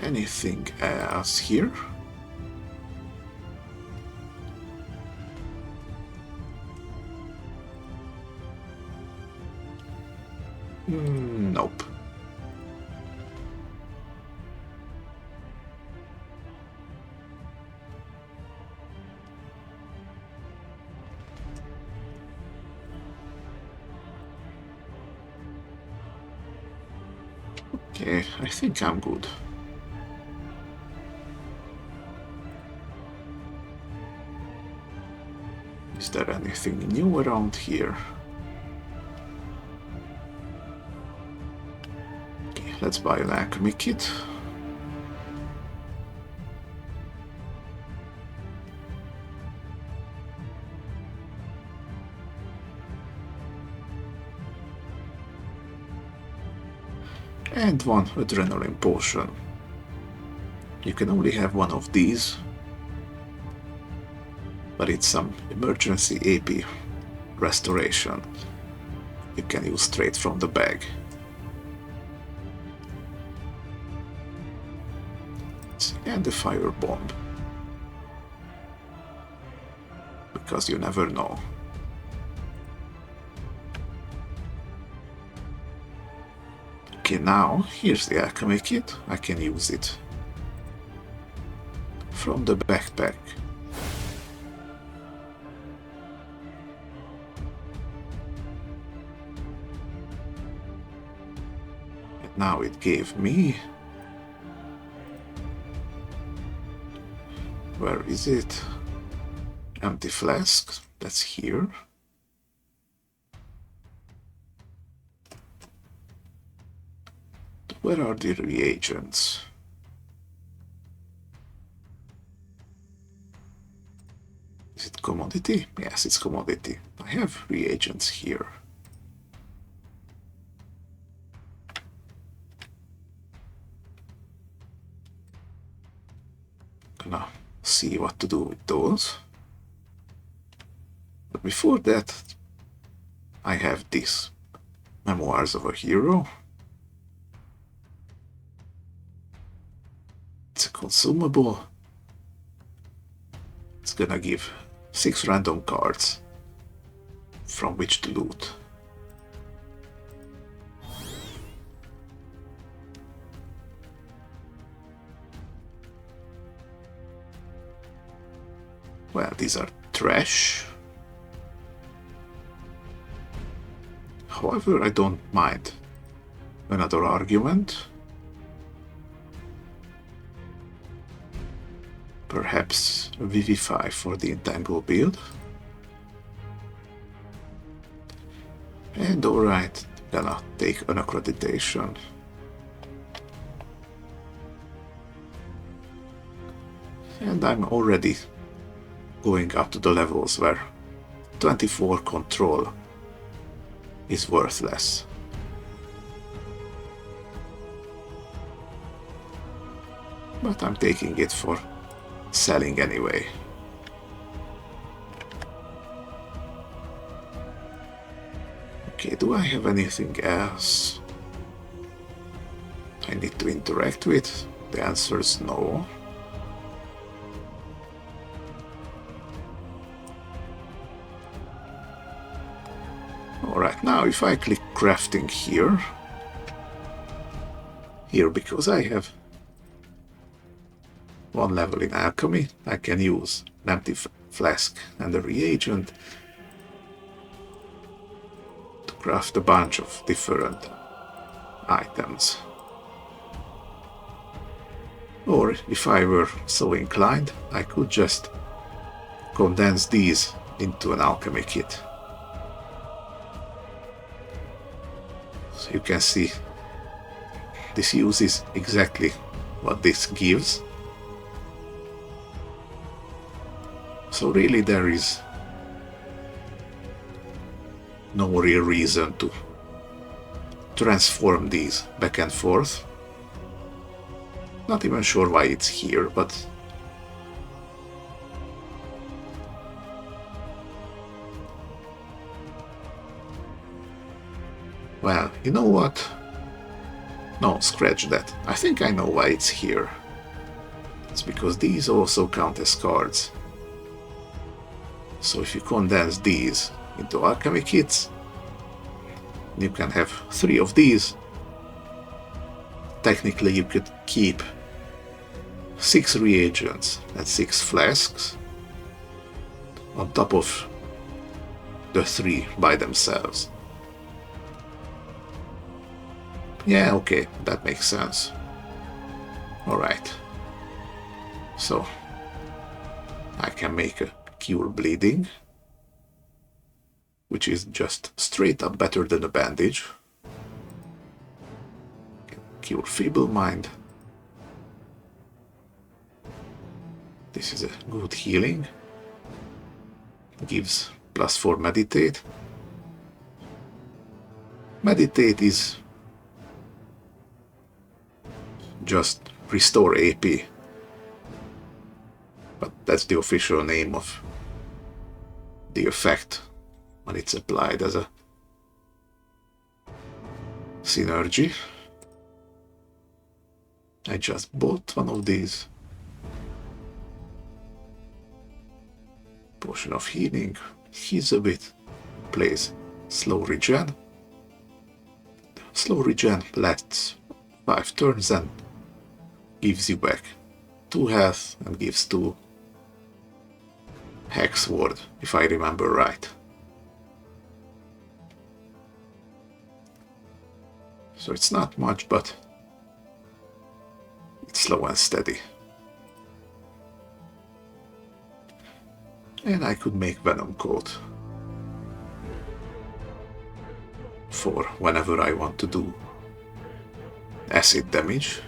Anything else here? Nope. Okay, I think I'm good. Is there anything new around here? Okay, let's buy an alchemy kit. And one adrenaline potion. You can only have one of these, but it's some emergency AP restoration. You can use straight from the bag. And the fire bomb, because you never know. Okay, now here's the alchemy kit. I can use it from the backpack. And now it gave me... Where is it? Empty flask. That's here. Where are the reagents? Is it commodity? Yes, it's commodity. I have reagents here. Gonna see what to do with those. But before that, I have this. Memoirs of a Hero. It's a consumable. It's gonna give 6 random cards from which to loot. Well, these are trash. However, I don't mind another argument. Perhaps a Vivify for the Entangle build. And alright, gonna take an accreditation. And I'm already going up to the levels where 24 control is worthless. But I'm taking it for selling anyway. Okay, do I have anything else I need to interact with? The answer is no. Alright, now if I click crafting here, because I have 1 level in alchemy, I can use an empty flask and a reagent to craft a bunch of different items. Or if I were so inclined, I could just condense these into an alchemy kit. So you can see this uses exactly what this gives. So really there is no real reason to transform these back and forth. Not even sure why it's here, but well, you know what? No, scratch that. I think I know why it's here. It's because these also count as cards. So if you condense these into alchemy kits, you can have 3 of these. Technically you could keep 6 reagents and 6 flasks on top of the 3 by themselves. Yeah, okay, that makes sense. Alright. So I can make a Cure Bleeding, which is just straight up better than a bandage. Cure Feeble Mind. This is a good healing. Gives +4 Meditate. Meditate is just restore AP. But that's the official name of the effect when it's applied as a synergy. I just bought one of these. Potion of Healing. He's a bit. Plays slow regen. Slow regen lasts 5 turns and gives you back 2 health and gives 2 Hex Ward, if I remember right. So it's not much, but it's slow and steady. And I could make Venom Coat for whenever I want to do acid damage.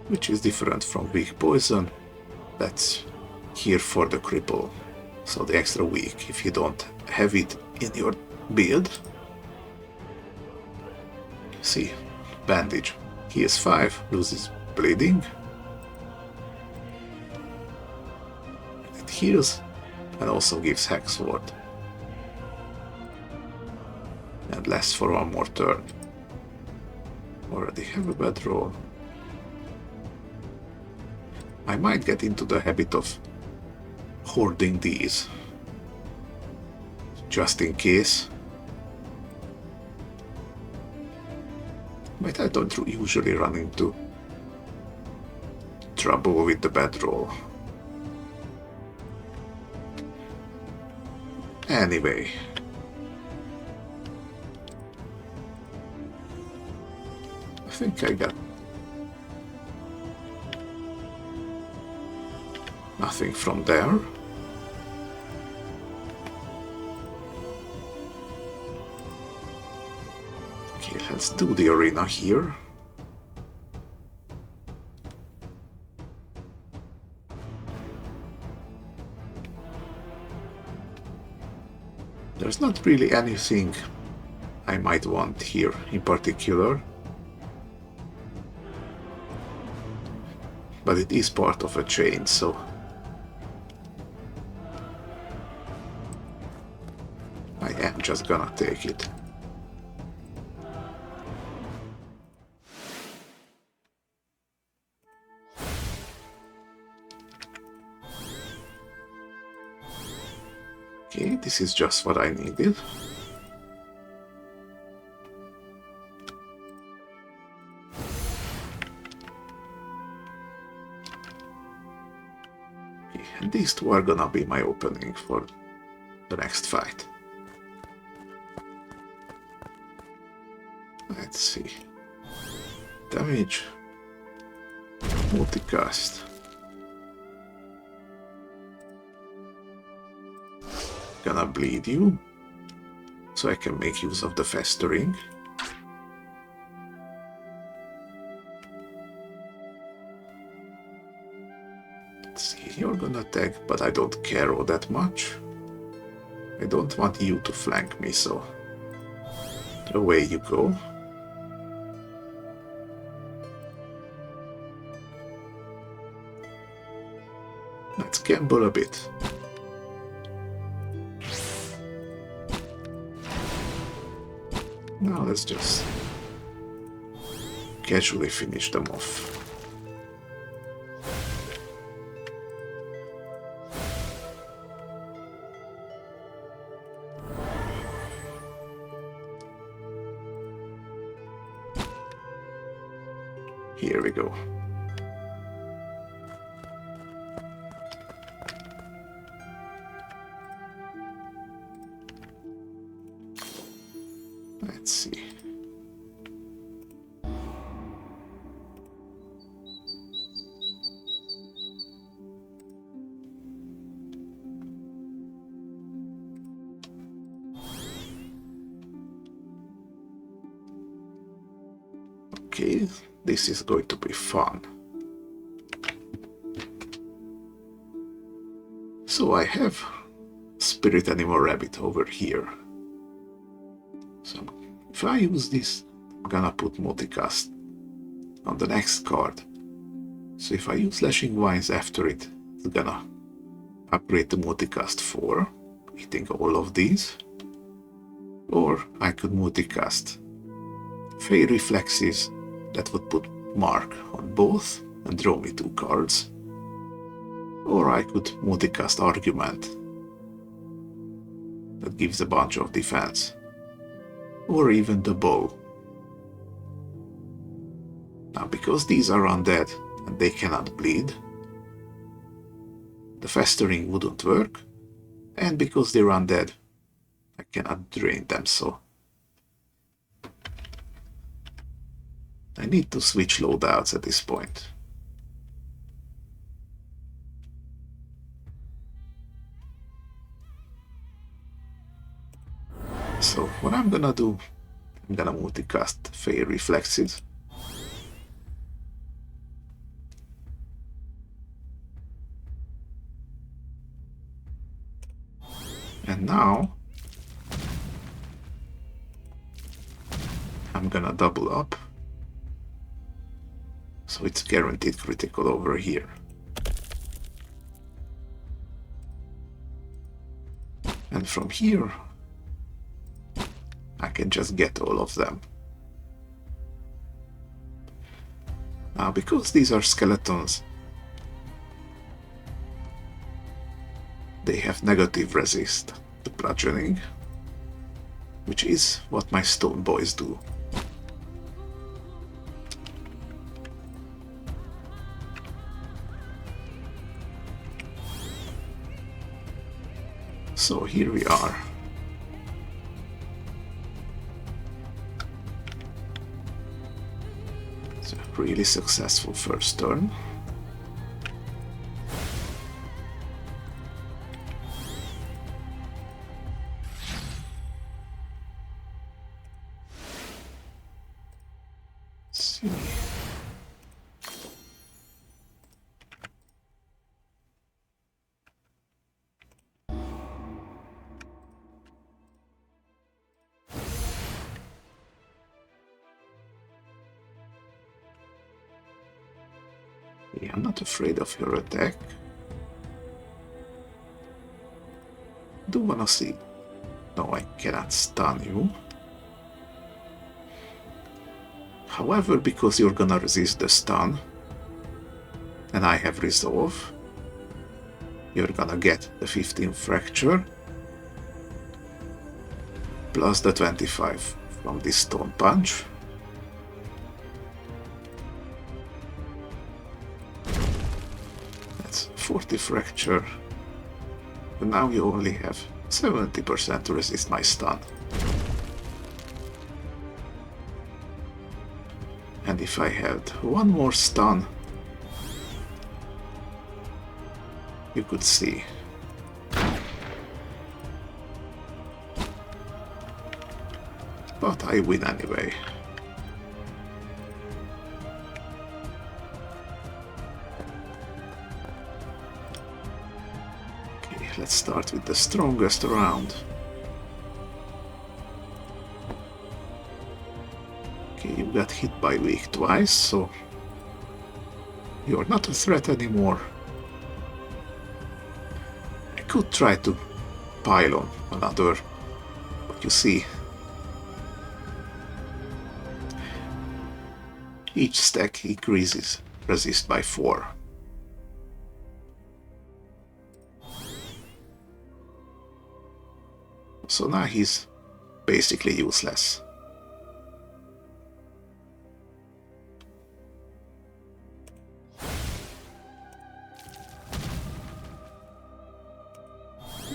Which is different from weak poison. That's here for the cripple. So the extra weak if you don't have it in your build. See, bandage. He is 5, loses bleeding. It heals and also gives Hexward. And lasts for one more turn. Already have a bad roll. I might get into the habit of hoarding these. Just in case. But I don't usually run into trouble with the bad roll. Anyway. I think I got nothing from there. Okay, let's do the arena here. There's not really anything I might want here in particular. But it is part of a chain, so I am just gonna take it. Okay, this is just what I needed. Okay, and these two are gonna be my opening for the next fight. Let's see. Damage. Multicast. Gonna bleed you, so I can make use of the festering. Let's see, you're gonna attack, but I don't care all that much. I don't want you to flank me, so away you go. Let's gamble a bit. Now let's just casually finish them off. Here we go. Let's see. Okay, this is going to be fun. So I have Spirit Animal Rabbit over here. So if I use this, I'm gonna put multicast on the next card. So if I use Lashing Vines after it, it's gonna upgrade the multicast 4, hitting all of these. Or I could multicast Fey Reflexes that would put Mark on both and draw me 2 cards. Or I could multicast Argument that gives a bunch of defense. Or even the bow. Now because these are undead and they cannot bleed, the festering wouldn't work, and because they're undead, I cannot drain them, so I need to switch loadouts at this point. So what I'm gonna do, I'm gonna multicast Fey Reflexes. And now I'm gonna double up. So it's guaranteed critical over here. And from here, I can just get all of them. Now, because these are skeletons, they have negative resist to bludgeoning, which is what my stone boys do. So here we are. It's a really successful first turn. Let's see. Yeah, I'm not afraid of your attack. Do wanna see? No, I cannot stun you. However, because you're gonna resist the stun, and I have resolve, you're gonna get the 15 fracture, plus the 25 from this stone punch. That's 40 fracture. And now you only have 70% to resist my stun. And if I had one more stun, you could see. But I win anyway. Okay, let's start with the strongest round. Okay, you got hit by weak twice, so you're not a threat anymore. I could try to pile on another, but you see, each stack increases resist by 4. So now he's basically useless.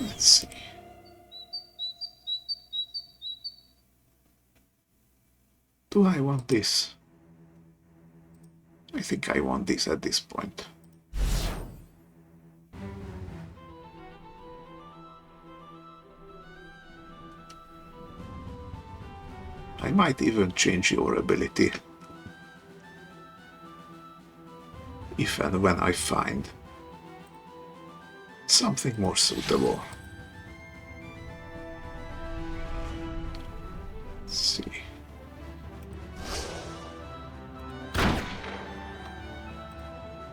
Let's see. Do I want this? I think I want this at this point. I might even change your ability if and when I find something more suitable. Let's see.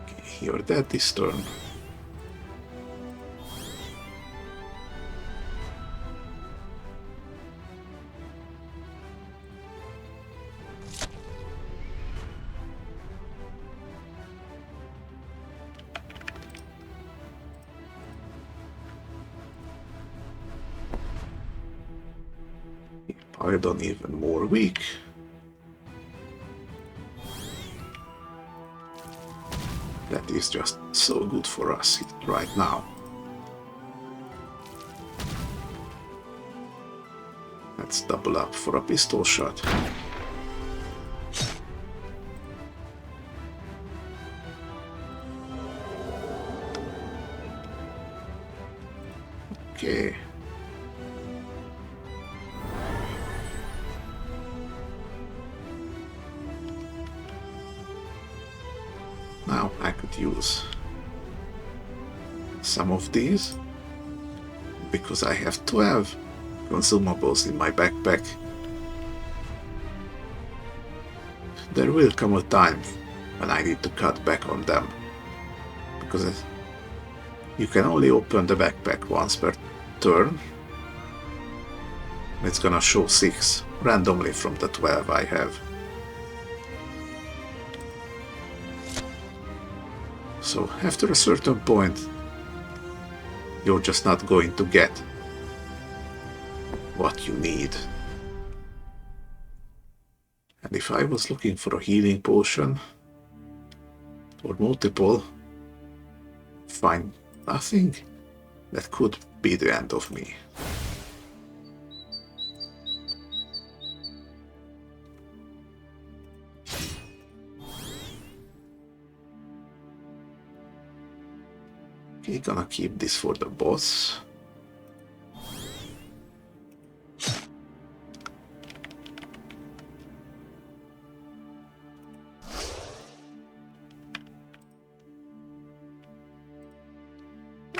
Okay, you're dead this turn. Pardon, even more weak. That is just so good for us right now. Let's double up for a pistol shot. Okay. some of these, because I have 12 consumables in my backpack. There will come a time when I need to cut back on them, because you can only open the backpack once per turn. It's gonna show 6 randomly from the 12 I have. So after a certain point, you're just not going to get what you need. And if I was looking for a healing potion, or multiple, find nothing, that could be the end of me. Okay, gonna keep this for the boss.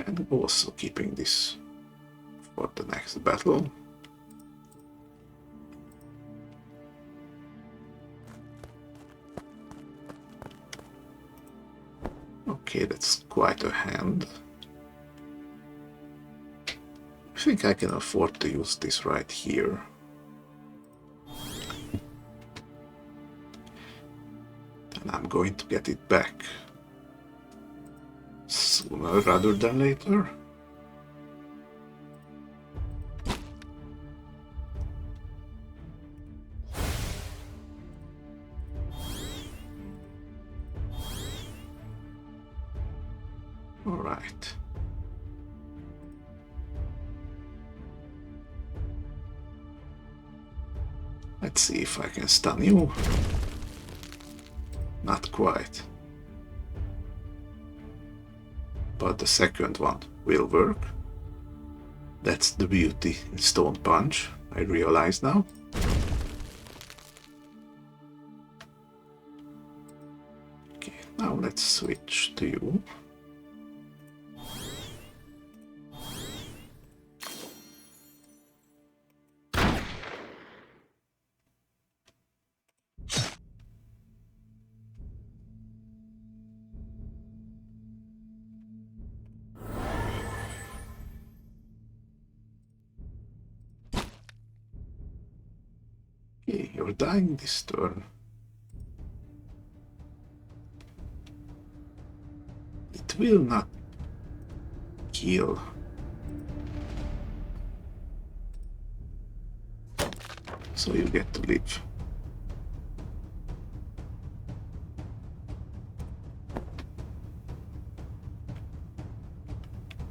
And also keeping this for the next battle. Okay, that's quite a hand. I think I can afford to use this right here. And I'm going to get it back sooner rather than later. All right. Let's see if I can stun you. Not quite. But the second one will work. That's the beauty in Stone Punch, I realize now. Okay, now let's switch to you. Okay, you're dying this turn. It will not kill. So you get to live.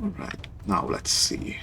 Alright, now let's see.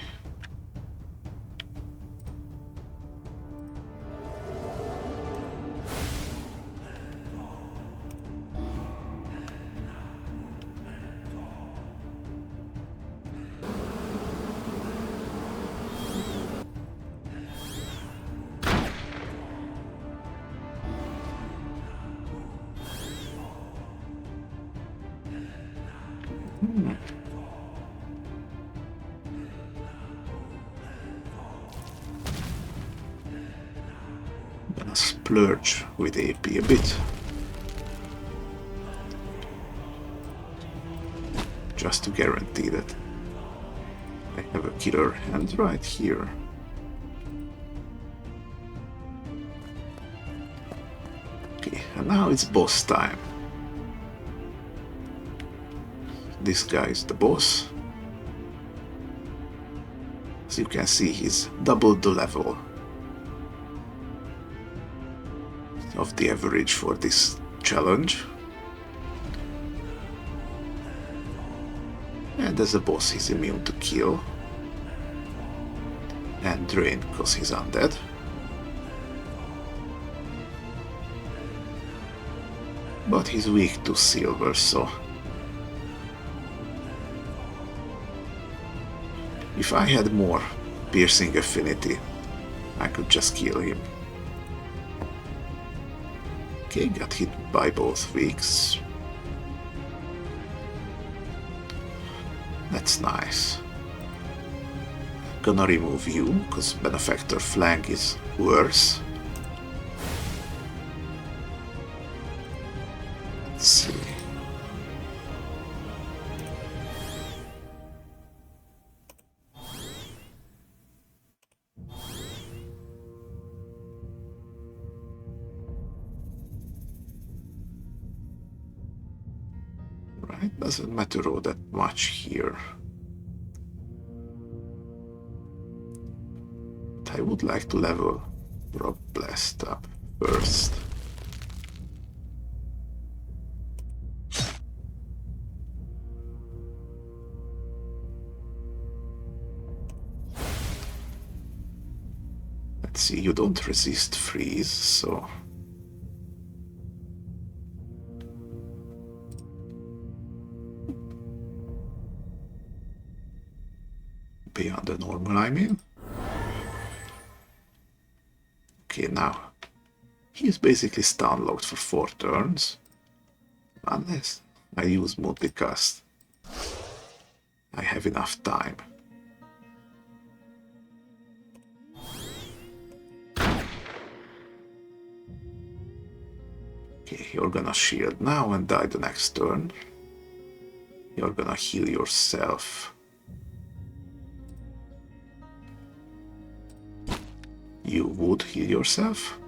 Gonna splurge with AP a bit. Just to guarantee that I have a killer hand right here. Okay, and now it's boss time. This guy is the boss. As you can see, he's double the level of the average for this challenge. And as a boss, he's immune to kill and drain because he's undead. But he's weak to silver, so if I had more piercing affinity, I could just kill him. Okay, got hit by both weaks. That's nice. Gonna remove you, because Benefactor flank is worse. Let's see. Right, doesn't matter all that much here. I would like to level Rob Blast up first. Let's see, you don't resist freeze, so... Beyond the normal, I mean. Okay, now, he's basically stun locked for 4 turns, unless I use multicast. I have enough time. Okay, you're gonna shield now and die the next turn. You're gonna heal yourself. You would heal yourself?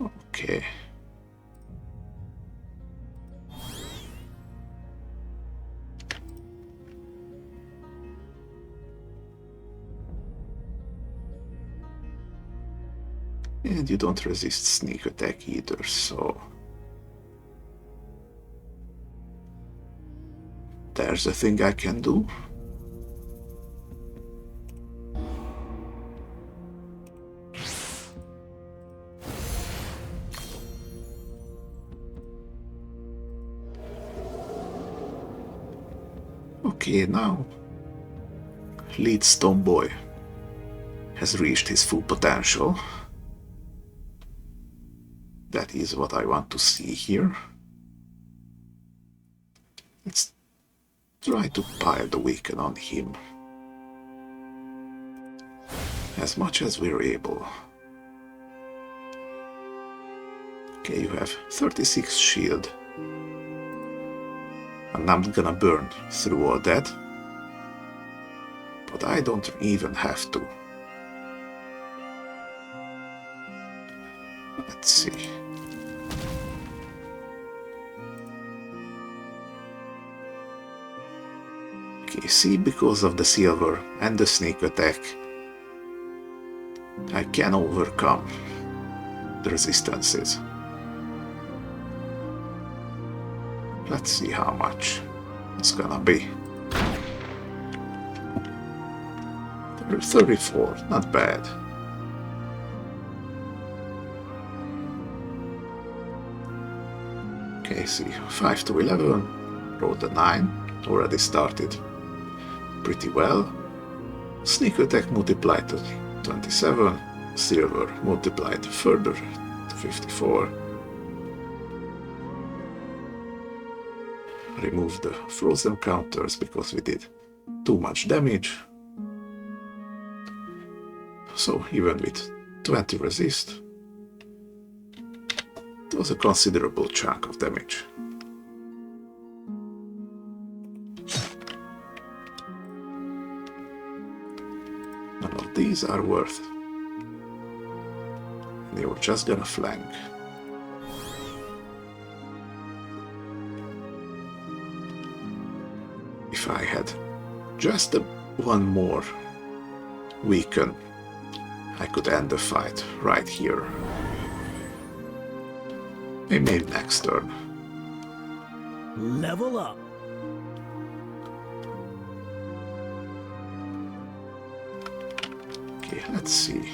Okay. And you don't resist sneak attack either, so... There's a thing I can do. Okay, now Lead Stone Boy has reached his full potential. That is what I want to see here. Let's try to pile the weaken on him as much as we're able. Okay, you have 36 shield. I'm not gonna burn through all that, but I don't even have to. Let's see. Okay, see, because of the silver and the sneak attack, I can overcome the resistances. Let's see how much it's gonna be. 34, not bad. Okay, see, 5 to 11, rolled a 9, already started pretty well. Sneak attack multiplied to 27, silver multiplied further to 54. Remove the frozen counters because we did too much damage. So even with 20 resist, it was a considerable chunk of damage. None of these are worth. And you're just gonna flank. If I had just one more weaken, I could end the fight right here. Maybe next turn. Level up. Okay, let's see.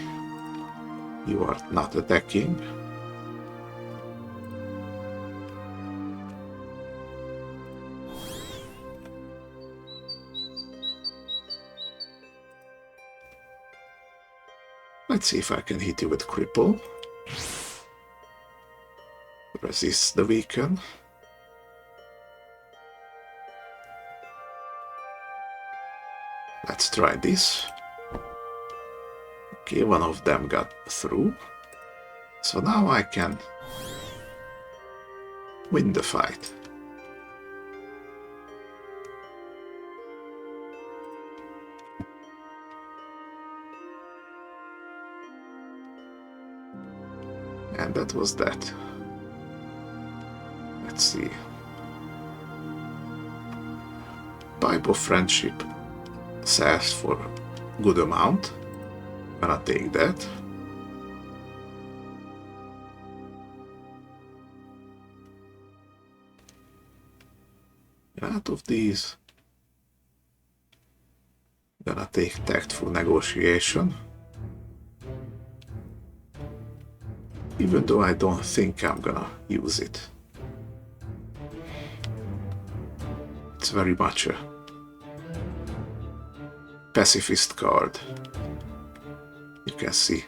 You are not attacking. Let's see if I can hit you with cripple. Resist the weaken. Let's try this. Okay, one of them got through. So now I can win the fight. And that was that. Let's see. Pipe of Friendship sells for a good amount. I'm gonna take that. And out of these, I'm gonna take Tactful Negotiation. Even though I don't think I'm gonna use it. It's very much a pacifist card. You can see.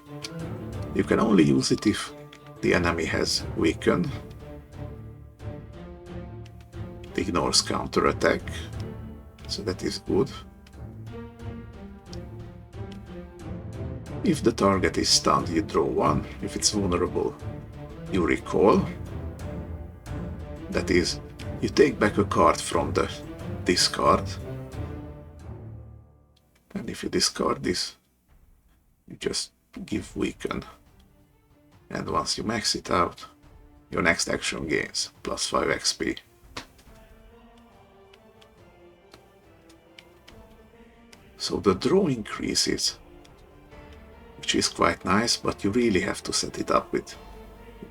You can only use it if the enemy has weakened. It ignores counterattack, so that is good. If the target is stunned, you draw one. If it's vulnerable, you recall. That is, you take back a card from the discard. And if you discard this, you just give weaken. And once you max it out, your next action gains +5 XP. So the draw increases, which is quite nice, but you really have to set it up with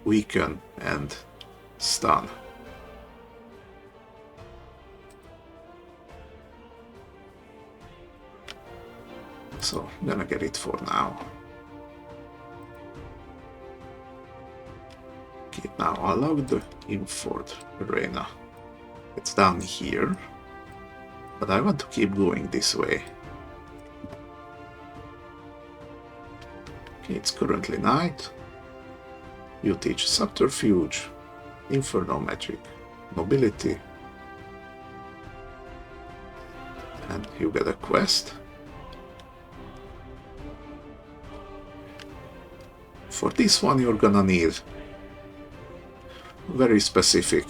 weaken and stun. So I'm gonna get it for now. Okay, now I'll log the Inford Arena. It's down here, but I want to keep going this way. Okay, it's currently night. You teach Subterfuge, Inferno Magic, Mobility, and you get a quest. For this one you're gonna need very specific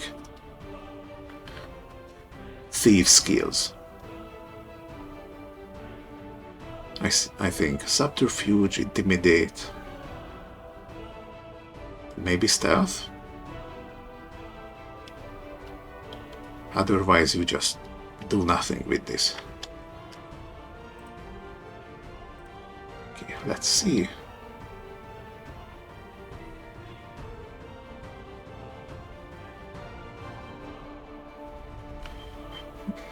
thief skills. I think Subterfuge, Intimidate, maybe Stealth. Otherwise you just do nothing with this. Okay, let's see.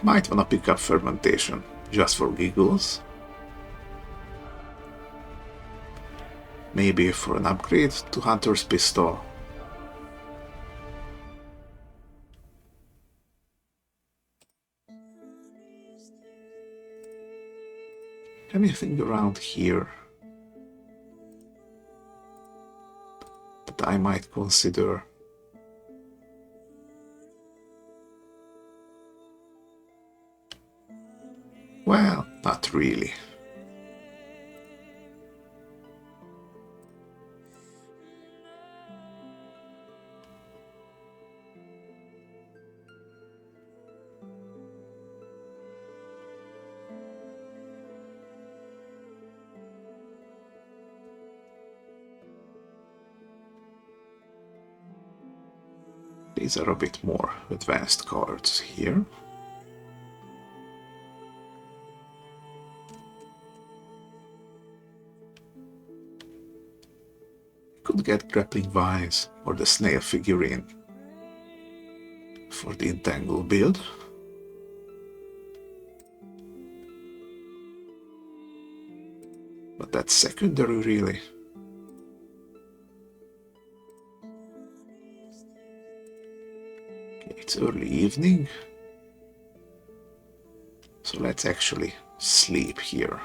Might wanna pick up Fermentation, just for giggles. Maybe for an upgrade to Hunter's Pistol. Anything around here that I might consider? Well, not really. These are a bit more advanced cards here. Could get Grappling Vines or the Snail figurine for the Entangle build. But that's secondary, really. Okay, it's early evening, so let's actually sleep here.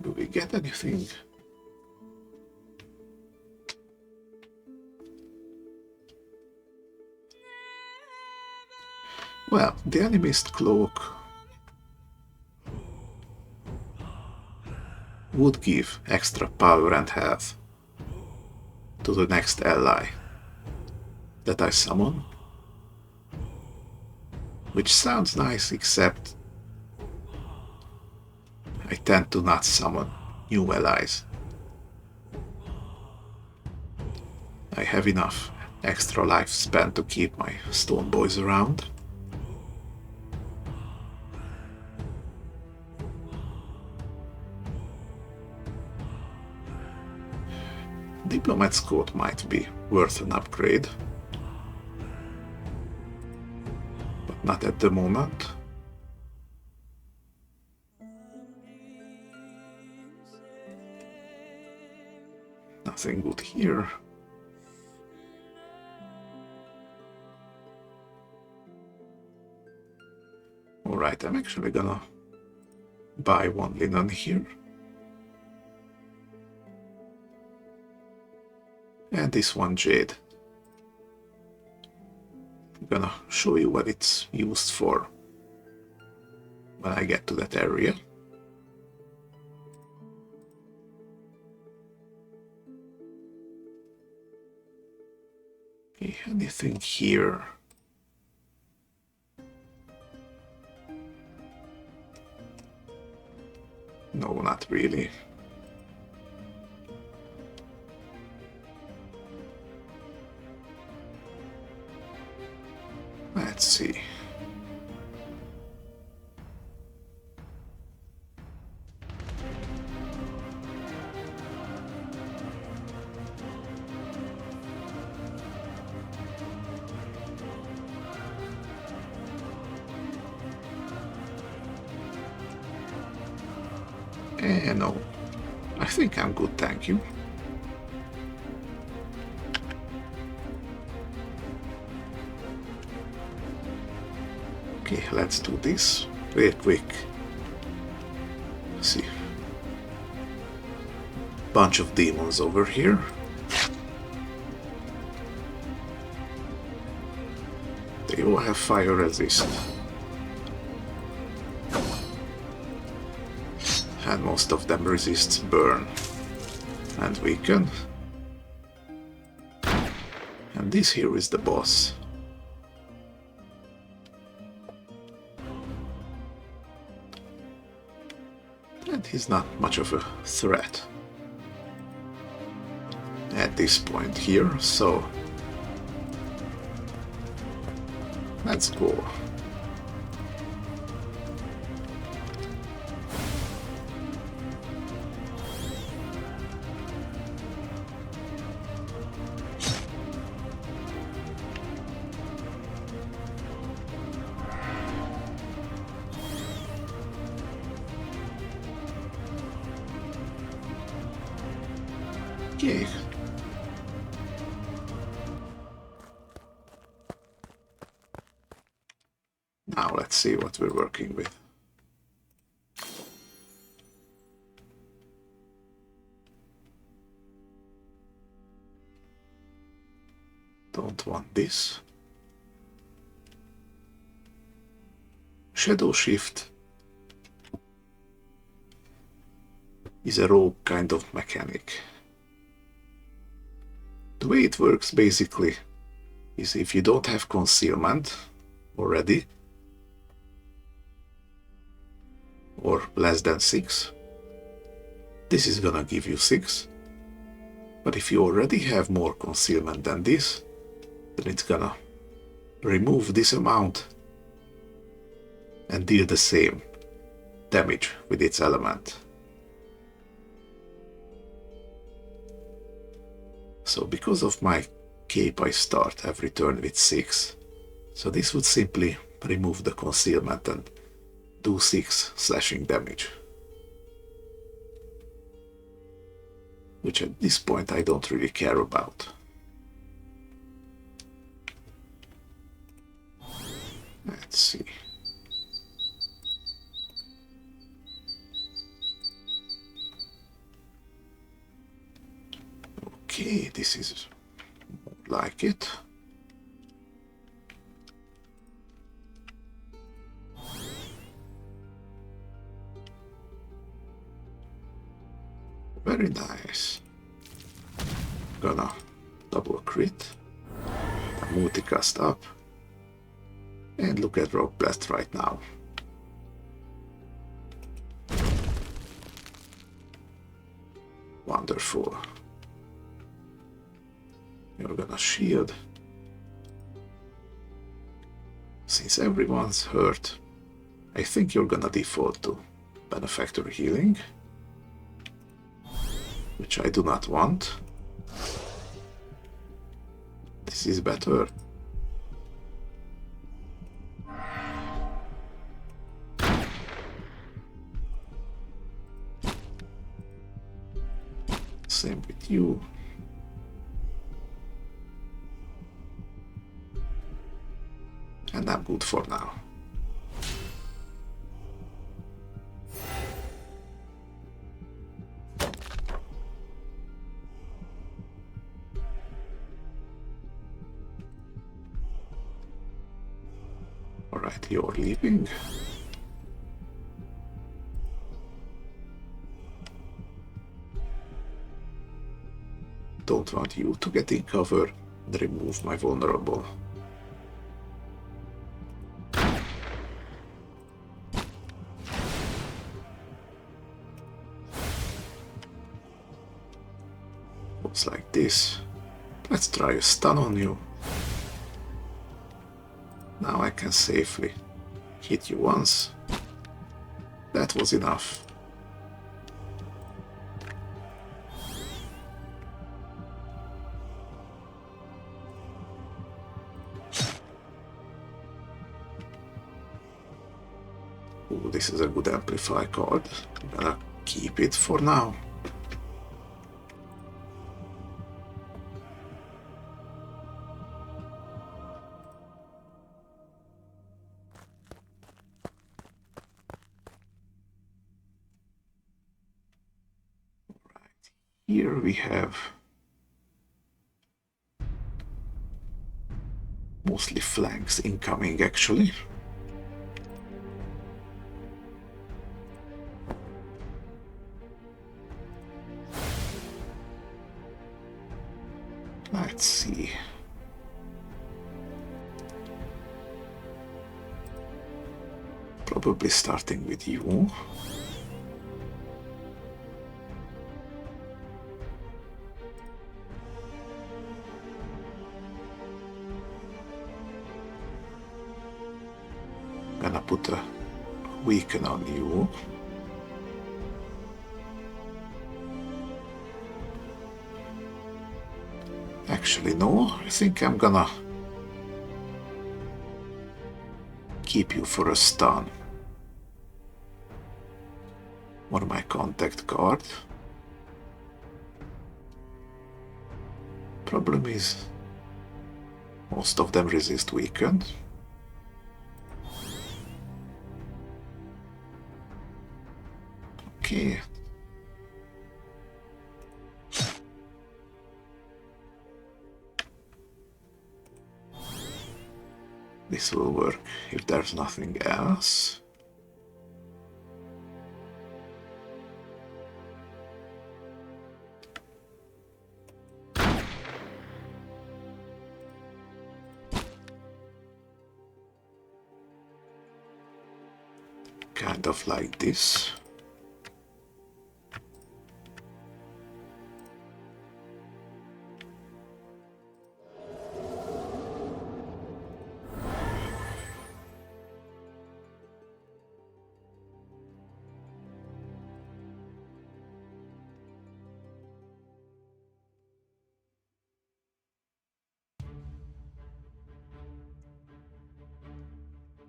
Do we get anything? Well, the animist cloak would give extra power and health to the next ally that I summon, which sounds nice, except I tend to not summon new allies. I have enough extra lifespan to keep my stone boys around. Diplomat's coat might be worth an upgrade, but not at the moment. Nothing good here. Alright, I'm actually gonna buy one linen here. And this one jade. I'm gonna show you what it's used for when I get to that area. Okay, anything here? No, not really. Let's see. No, I think I'm good, thank you. Okay, let's do this real quick. Let's see. Bunch of demons over here. They all have fire resist. And most of them resist burn and weaken. And this here is the boss. And he's not much of a threat at this point here, so let's go. Okay. Now let's see what we're working with. Don't want this. Shadow Shift is a rogue kind of mechanic. The way it works basically is if you don't have concealment already, or less than 6, this is gonna give you 6. But if you already have more concealment than this, then it's gonna remove this amount and deal the same damage with its element. So because of my cape I start every turn with 6, so this would simply remove the concealment and do 6 slashing damage. Which at this point I don't really care about. Let's see. Okay, this is more like it. Very nice. Gonna double crit. Multicast up. And look at Rock Blast right now. Wonderful. You're gonna shield. Since everyone's hurt, I think you're gonna default to Benefactor Healing, which I do not want. This is better. Same with you. And I'm good for now. Alright, you're leaving. Don't want you to get in cover and remove my vulnerable. Looks like this. Let's try a stun on you. Now I can safely hit you once. That was enough. Ooh, this is a good amplify card. I'm gonna keep it for now. Here we have mostly flanks incoming, actually. Let's see. Probably starting with you. Gonna put a weaken on you. Actually, no, I think I'm gonna keep you for a stun. Or my contact card. Problem is, most of them resist weakened. Okay. This will work if there's nothing else. Kind of like this.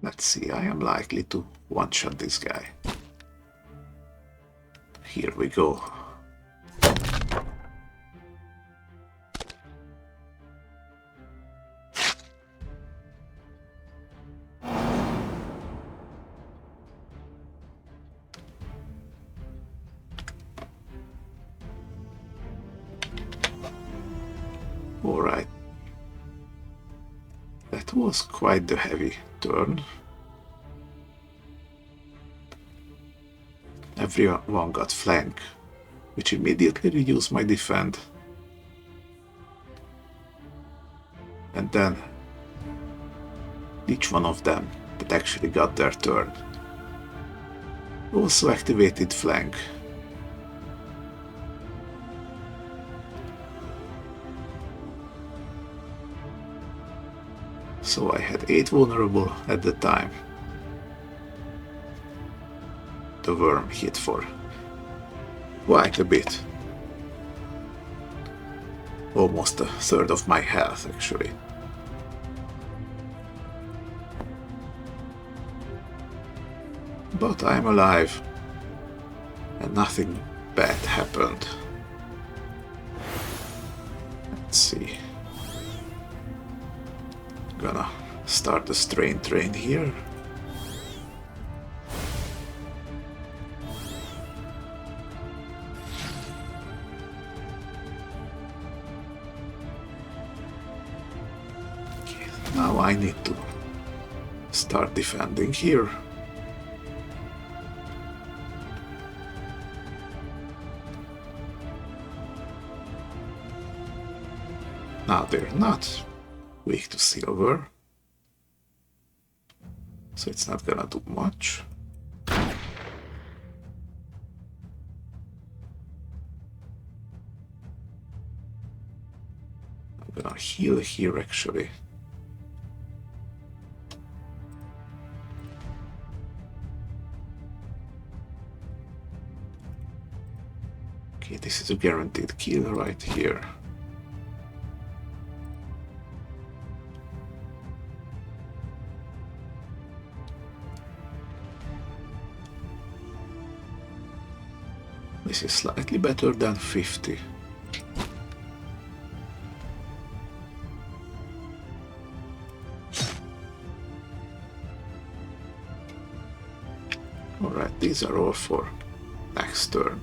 Let's see, I am likely to one-shot this guy. Here we go. Alright. That was quite the heavy turn. Everyone got flank, which immediately reduced my defend. And then each one of them that actually got their turn also activated flank. So I had 8 vulnerable at the time. The worm hit for quite a bit. Almost a third of my health, actually. But I'm alive, and nothing bad happened. Let's see. Gonna start the strain train here. Okay, now I need to start defending here. Now they're not weak to silver, so it's not gonna do much. I'm gonna heal here actually. Okay, this is a guaranteed kill right here. This is slightly better than 50. Alright, these are all for next turn.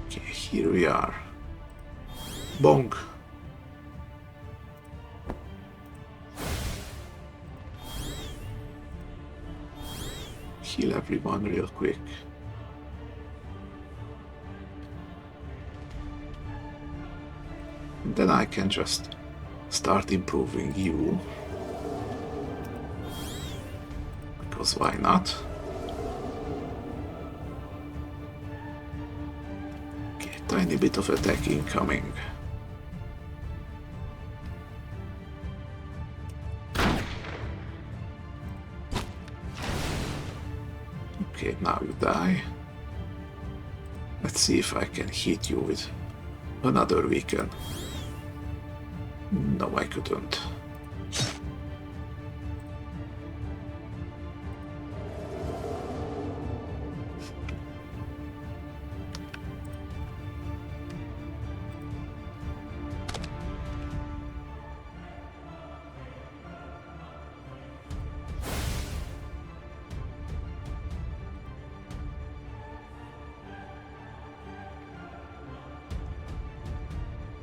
Okay, here we are. Bonk. Heal everyone real quick. And then I can just start improving you. Because why not? Okay, tiny bit of attack incoming. Okay, now you die. Let's see if I can hit you with another weaken. No, I couldn't.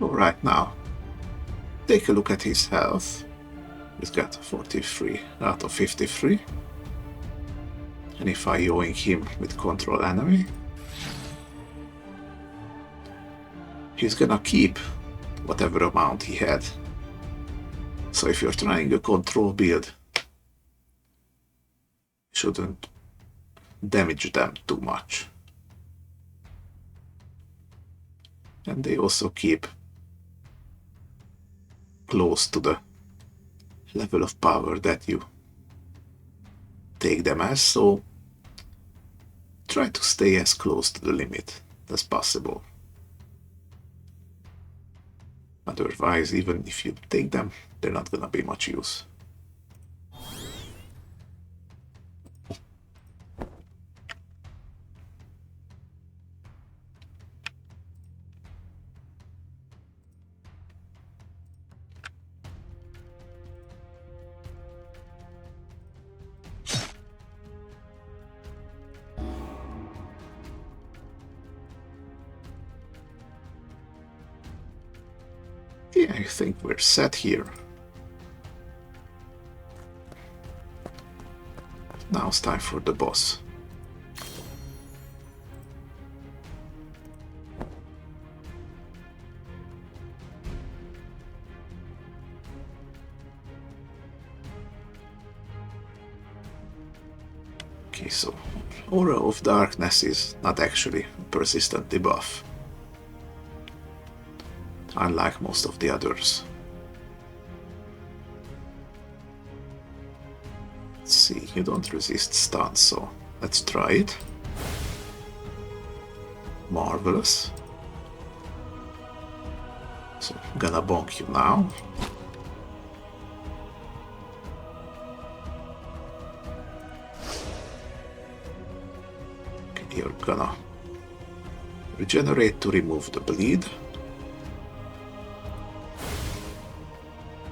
Alright, now take a look at his health. He's got 43 out of 53. And if I yoink him with control enemy, he's gonna keep whatever amount he had. So if you're trying a control build, you shouldn't damage them too much. And they also keep close to the level of power that you take them as, so try to stay as close to the limit as possible. Otherwise, even if you take them, they're not gonna be much use. Yeah, I think we're set here. Now it's time for the boss. Okay, so Aura of Darkness is not actually a persistent debuff, unlike most of the others. Let's see, you don't resist stun, so let's try it. Marvelous. So I'm gonna bonk you now. Okay, you're gonna regenerate to remove the bleed,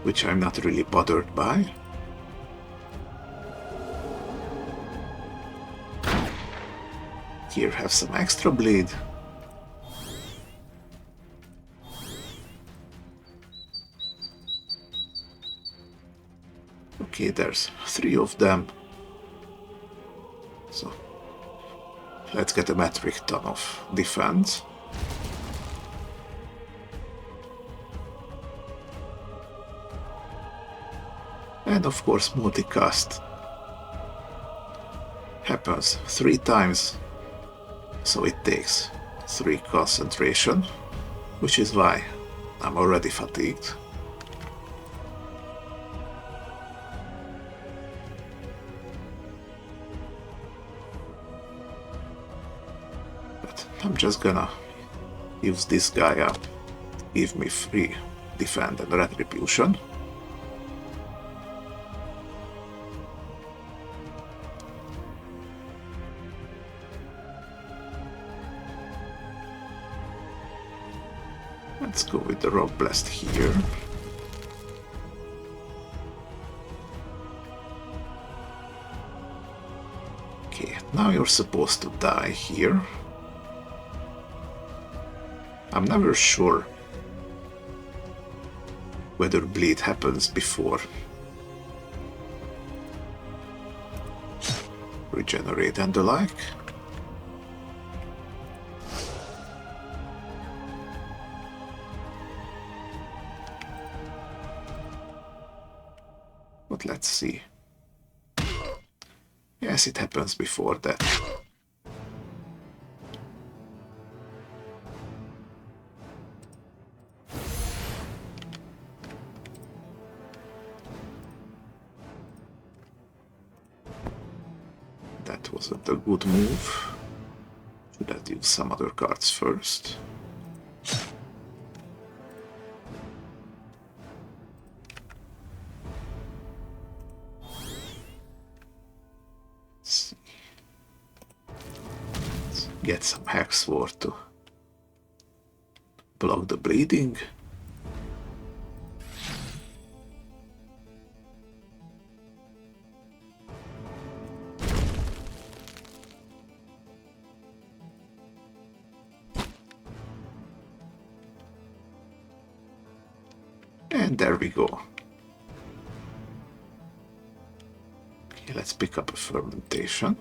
which I'm not really bothered by. Here, have some extra bleed. Okay, there's 3 of them. So let's get a metric ton of defense. And of course, multicast happens 3 times. So it takes 3 concentration, which is why I'm already fatigued. But I'm just gonna use this guy up, give me free defend and retribution. Let's go with the Rock Blast here. Okay, now you're supposed to die here. I'm never sure whether bleed happens before regenerate and the like. But let's see. Yes, it happens before that. That wasn't a good move. Should have used some other cards first. Get some Hex Ward to block the bleeding. And there we go. Okay, let's pick up a fermentation.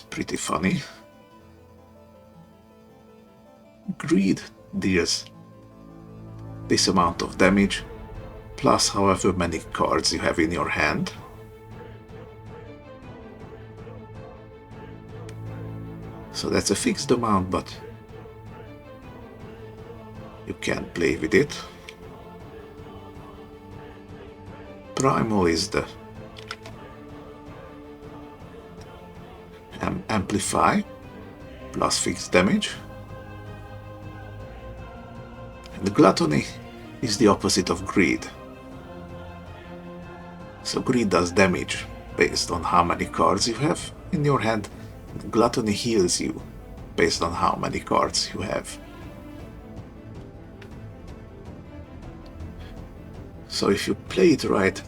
Pretty funny. Greed deals this amount of damage, plus however many cards you have in your hand. So that's a fixed amount, but you can't play with it. Primal is the amplify plus fixed damage, and the gluttony is the opposite of greed. So greed does damage based on how many cards you have in your hand, and gluttony heals you based on how many cards you have. So if you play it right,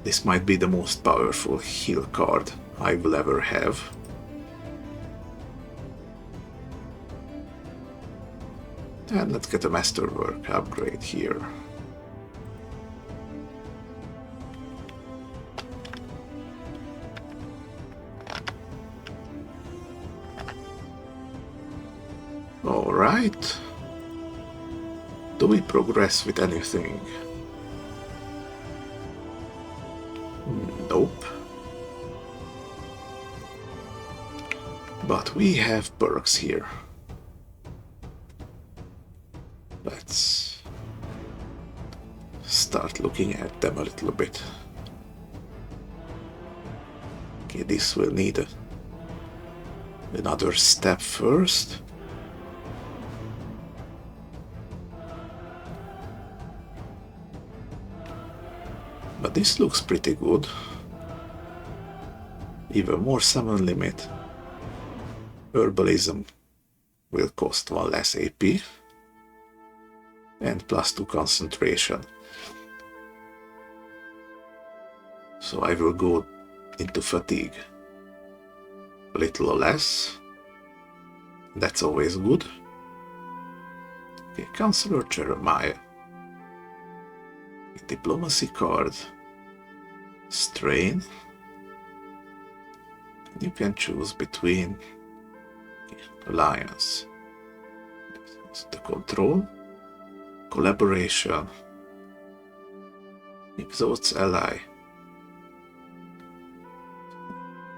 this might be the most powerful heal card I will ever have. And let's get a masterwork upgrade here. Alright. Do we progress with anything? Nope. But we have perks here. Let's start looking at them a little bit. Okay, this will need another step first. But this looks pretty good. Even more summon limit. Herbalism will cost 1 less AP. And +2 concentration. So I will go into fatigue a little less. That's always good. Okay, Counselor Jeremiah. Diplomacy card. Strain. You can choose between alliance. The control. Collaboration. Exhausts ally.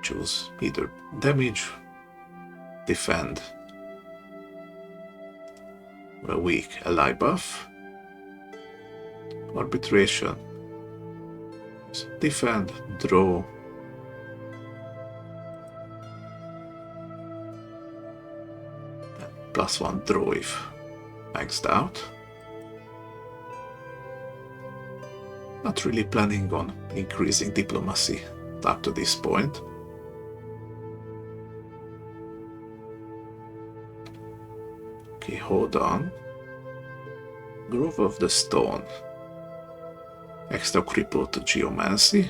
Choose either damage, defend, a weak ally buff, arbitration, defend, draw, +1 draw if maxed out. Not really planning on increasing diplomacy up to this point. Okay, hold on. Grove of the Stone. Extra cripple to Geomancy.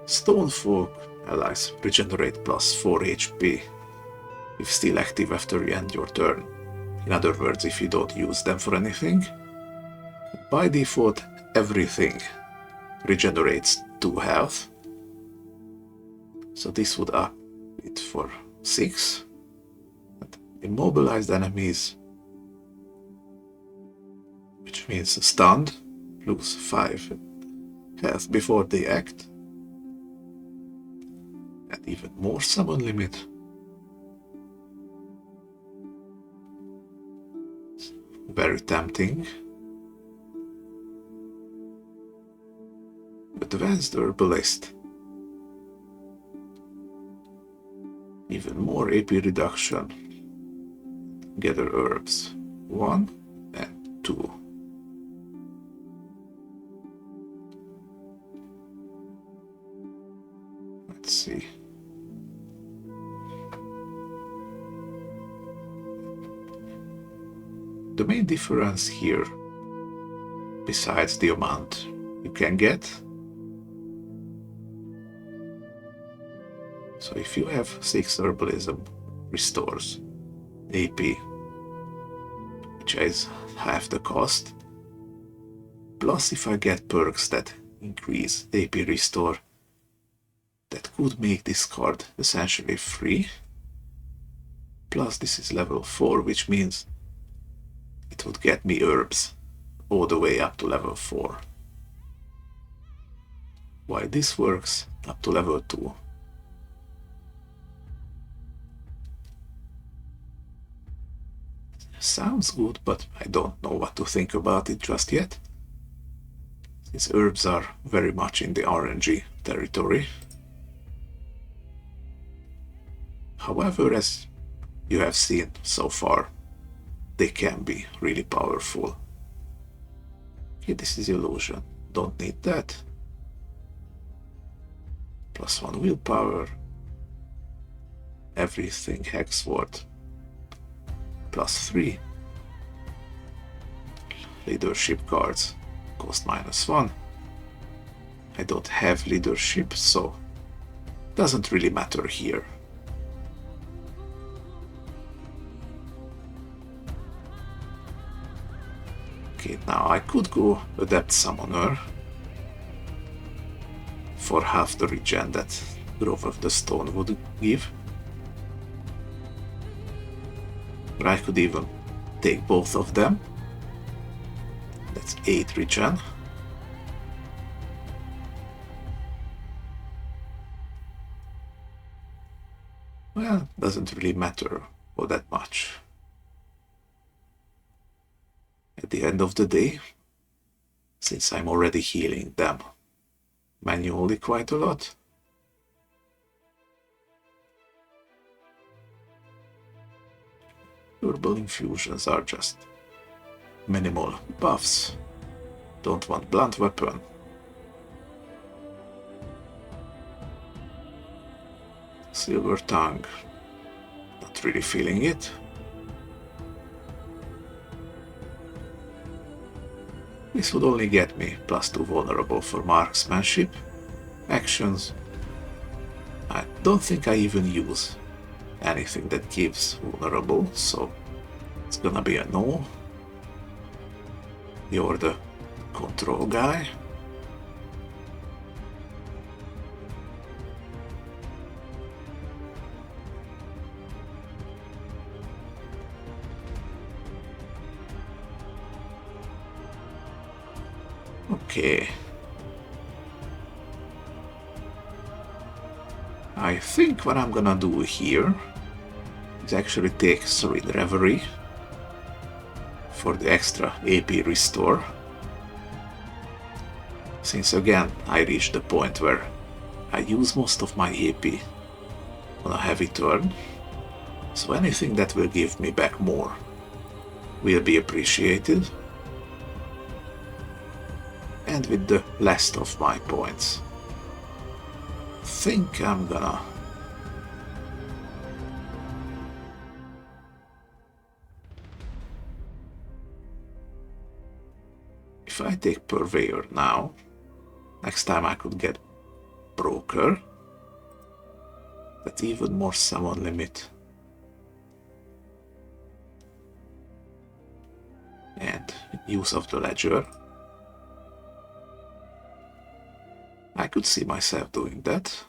Stonefolk allies regenerate +4 HP if still active after you end your turn. In other words, if you don't use them for anything. By default, everything regenerates 2 health. So this would up it for 6. Immobilized enemies, which means stunned, lose 5 health before they act. And even more summon limit. Very tempting. Advanced Herbalist. Even more AP reduction. Gather herbs 1 and 2. Let's see. The main difference here, besides the amount you can get, so if you have 6 herbalism, restores AP, which is half the cost. Plus, if I get perks that increase AP restore, that could make this card essentially free. Plus, this is level 4, which means it would get me herbs all the way up to level 4. While this works up to level 2. Sounds good, but I don't know what to think about it just yet. These herbs are very much in the RNG territory. However, as you have seen so far, they can be really powerful. Okay, this is illusion. Don't need that. +1 willpower. Everything Hexward. +3. Leadership cards cost -1. I don't have leadership, so doesn't really matter here. Now I could go Adept Summoner for half the regen that Grove of the Stone would give. Or I could even take both of them. That's 8 regen. Well, doesn't really matter all that much. At the end of the day, since I'm already healing them manually quite a lot, herbal infusions are just minimal buffs. Don't want blunt weapon. Silver tongue. Not really feeling it. This would only get me +2 vulnerable for marksmanship. Actions. I don't think I even use anything that gives vulnerable, so it's gonna be a no. You're the control guy. Okay. I think what I'm gonna do here is actually take Serene Reverie for the extra AP restore. Since again I reached the point where I use most of my AP on a heavy turn, so anything that will give me back more will be appreciated. And with the last of my points, I think I'm gonna if I take Purveyor now, next time I could get Broker. That's even more summon limit. And use of the Ledger. I could see myself doing that.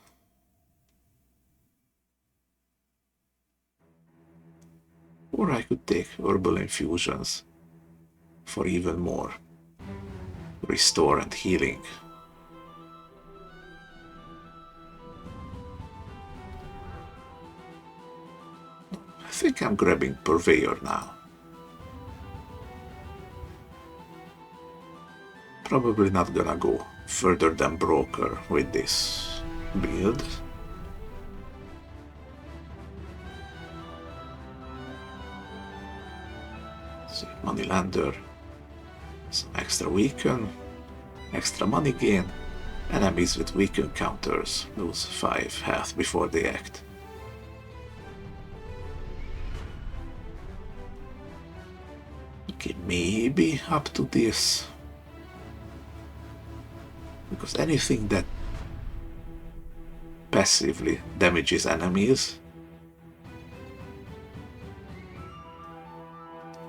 Or I could take Herbal Infusions for even more restore and healing. I think I'm grabbing Purveyor now. Probably not gonna go further than Broker with this build. See, Moneylender, some extra weaken, extra money gain. Enemies with weaken counters lose 5 health before they act. Okay, maybe up to this. Because anything that passively damages enemies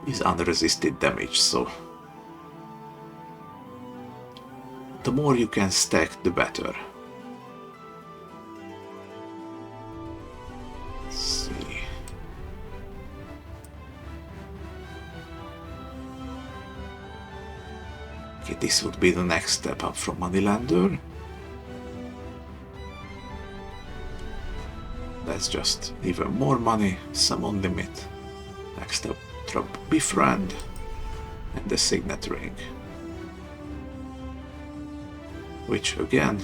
is unresisted damage, so the more you can stack, the better. Let's see. Okay, this would be the next step up from Moneylender. That's just even more money, summon limit. Next up, drop Befriend and the Signet Ring. Which again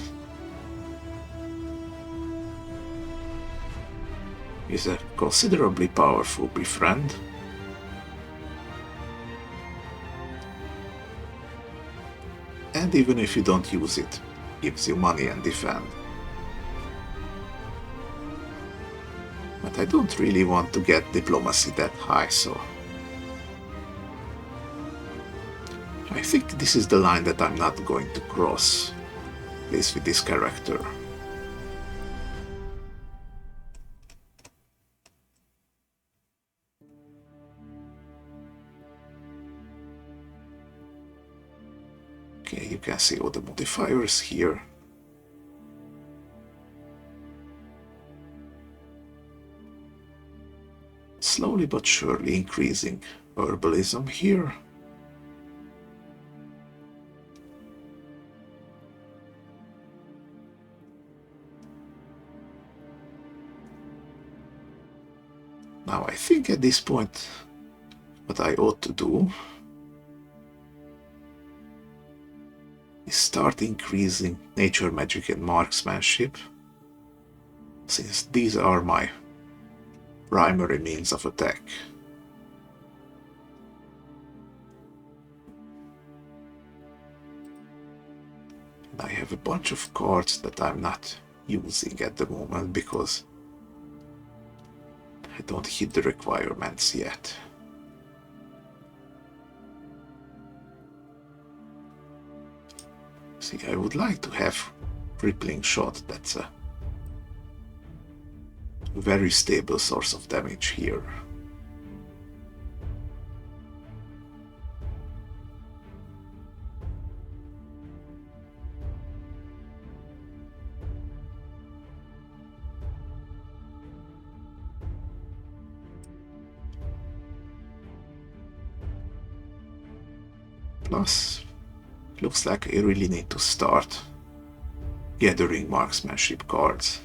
is a considerably powerful Befriend. And even if you don't use it, gives you money and defend. But I don't really want to get diplomacy that high, so I think this is the line that I'm not going to cross, at least with this character. can see all the modifiers here. Slowly but surely increasing herbalism here. Now I think at this point what I ought to do is start increasing nature magic and marksmanship, since these are my primary means of attack. And I have a bunch of cards that I'm not using at the moment because I don't hit the requirements yet. See, I would like to have Rippling Shot. That's a very stable source of damage here. Plus, looks like I really need to start gathering marksmanship cards.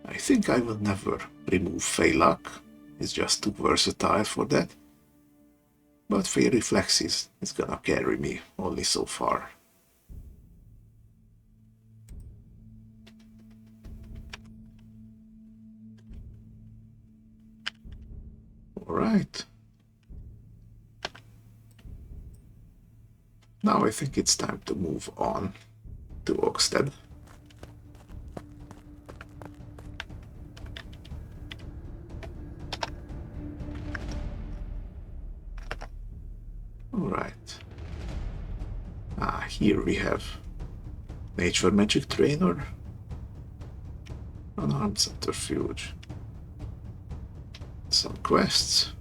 I think I will never remove Fey Luck, it's just too versatile for that. But Fey Reflexes is gonna carry me only so far. Alright. Now I think it's time to move on to Oxted. Alright. Here we have Nature Magic Trainer, Unarmed Subterfuge, some quests.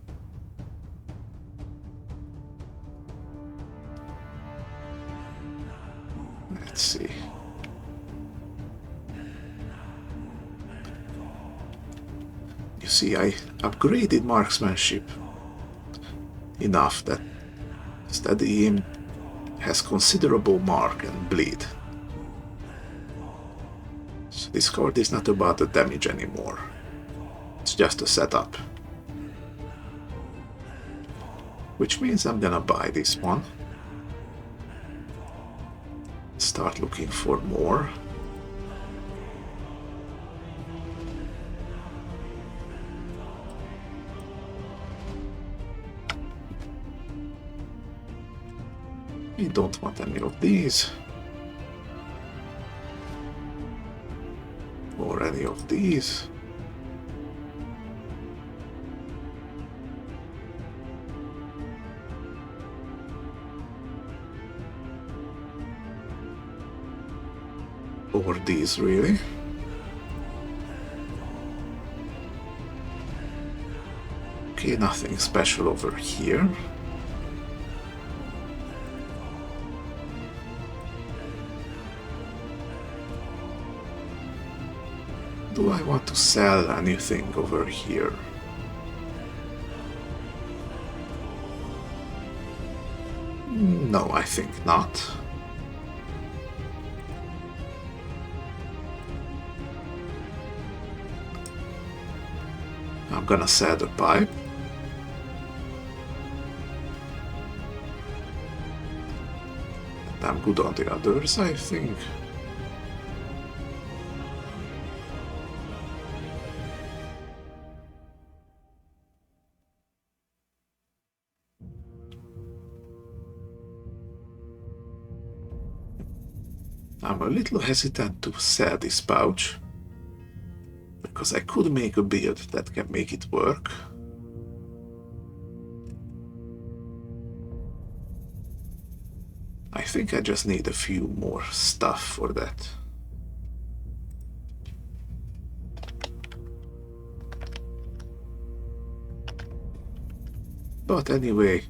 Let's see. You see, I upgraded marksmanship enough that Steady Aim has considerable mark and bleed. So this card is not about the damage anymore. It's just a setup. Which means I'm gonna buy this one. Start looking for more. I don't want any of these. Or any of these. Or these, really. Okay, nothing special over here. Do I want to sell anything over here? No, I think not. I'm gonna sell the pipe. And I'm good on the others, I think. I'm a little hesitant to sell this pouch, because I could make a build that can make it work. I think I just need a few more stuff for that. But anyway,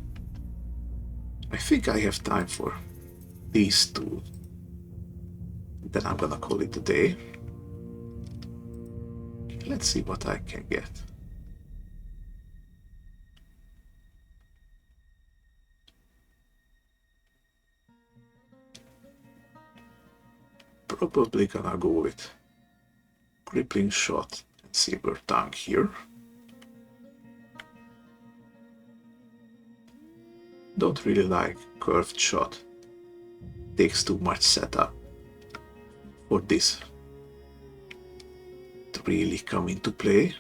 I think I have time for these two. Then I'm gonna call it a day. Let's see what I can get. Probably gonna go with crippling shot and silver tongue here. Don't really like curved shot. Takes too much setup for this to really come into play.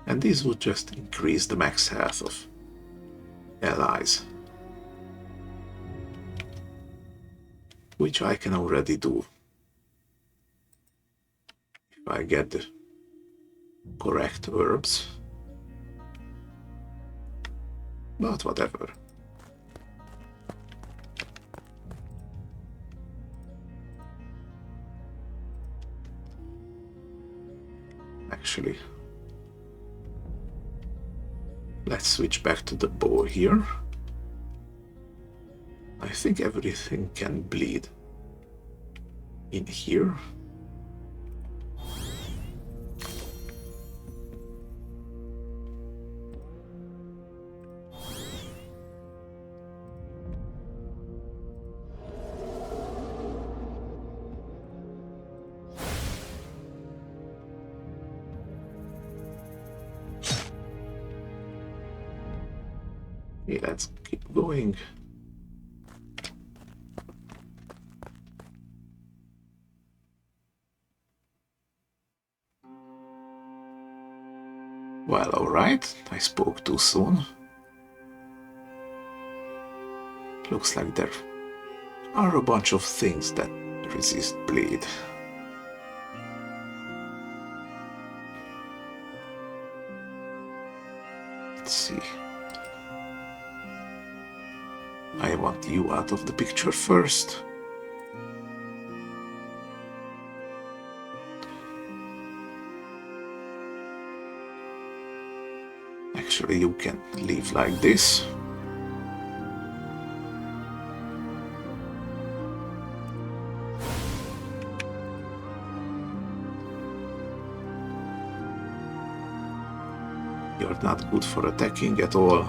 And this would just increase the max health of allies, which I can already do if I get the correct herbs. But whatever. Actually, let's switch back to the bow here. I think everything can bleed in here. Okay, let's keep going. Well, alright, I spoke too soon. Looks like there are a bunch of things that resist bleed. Let's see. I want you out of the picture first. Actually, you can leave like this. You're not good for attacking at all.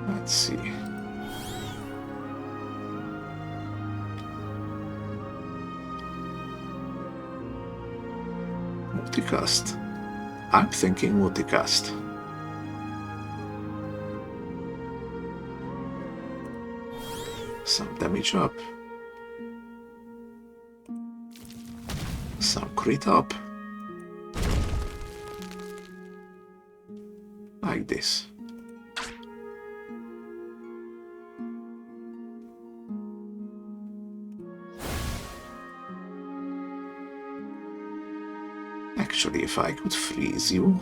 Let's see. Multicast. I'm thinking multicast. Some damage up. Some crit up. Like this. Actually, if I could freeze you,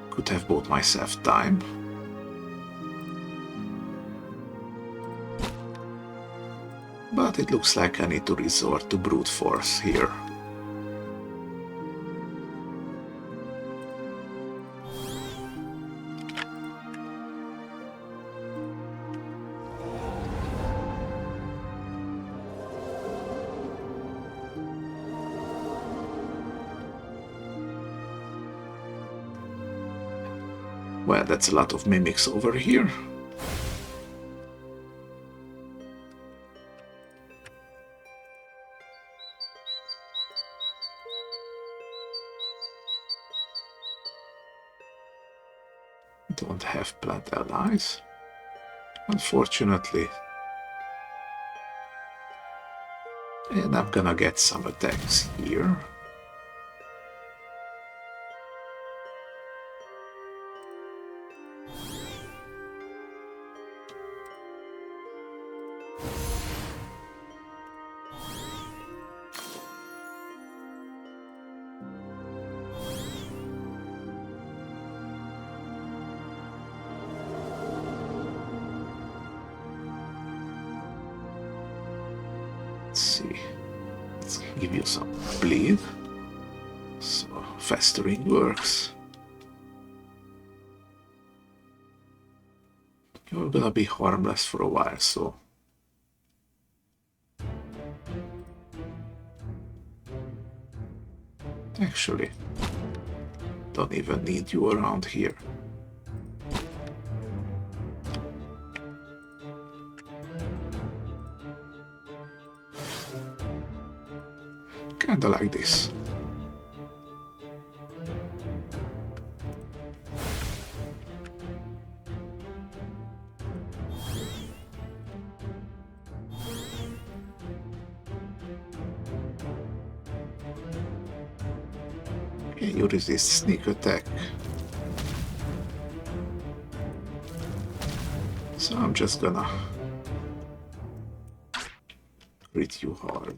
could have bought myself time. But it looks like I need to resort to brute force here. Well, that's a lot of mimics over here. Don't have plant allies, unfortunately. And I'm gonna get some attacks here. Let's see. Give you some bleed. So festering works. You're gonna be harmless for a while, so actually don't even need you around here. Kinda like this. Okay, you resist sneak attack. So I'm just gonna crit you hard.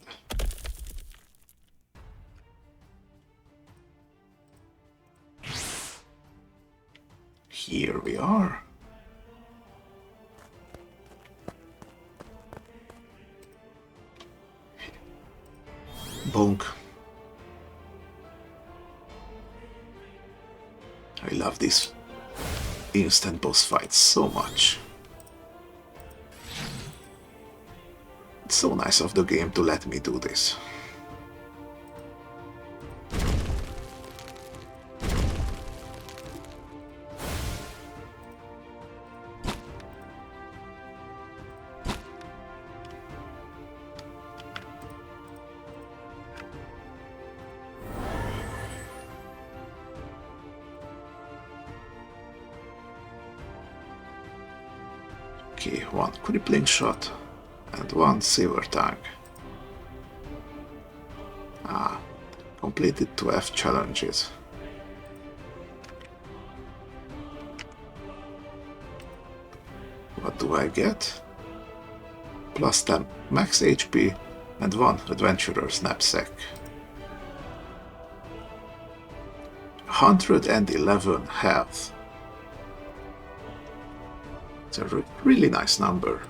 Here we are. Bonk. I love these instant boss fights so much. It's so nice of the game to let me do this. Okay, one crippling shot and one silver tongue. Ah, completed 12 challenges. What do I get? Plus 10 max HP and one adventurer's knapsack. 111 health. It's a really nice number.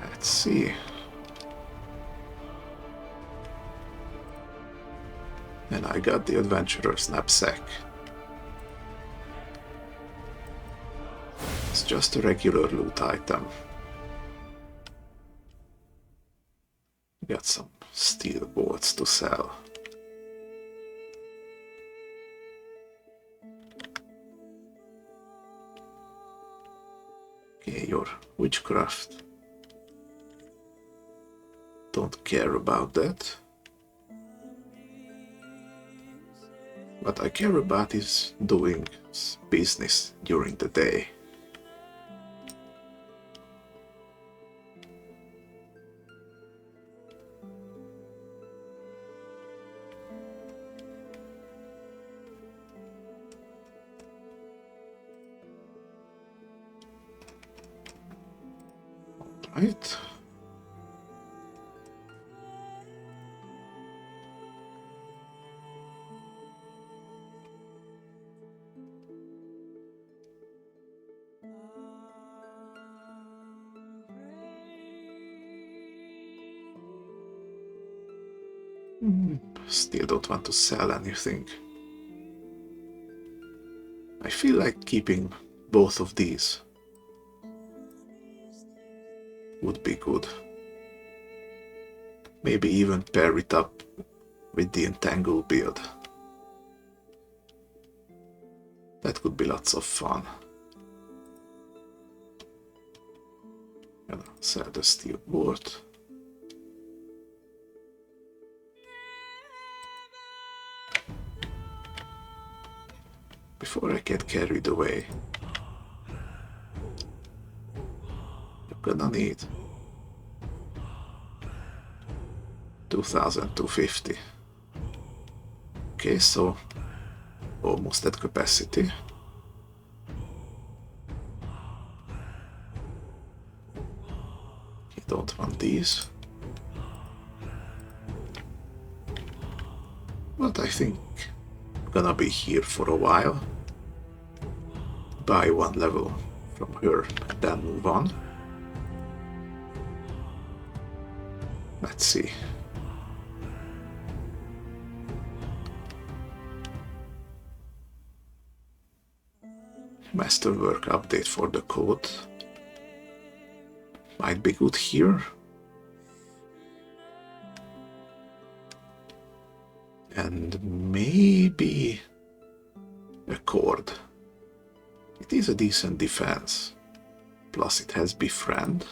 Let's see. And I got the adventurer's knapsack. It's just a regular loot item. Got some steel bolts to sell. Okay, your witchcraft. Don't care about that. What I care about is doing business during the day. Right. Still don't want to sell anything. I feel like keeping both of these would be good. Maybe even pair it up with the entangle build. That could be lots of fun. Gonna sell the steel board. Before I get carried away, you're gonna need 2,250. Okay, so almost at capacity. You don't want these. But I think I'm gonna be here for a while. buy one level from her and then move on. Let's see. Masterwork update for the code. Might be good here. And maybe a cord. It is a decent defense. Plus it has befriend.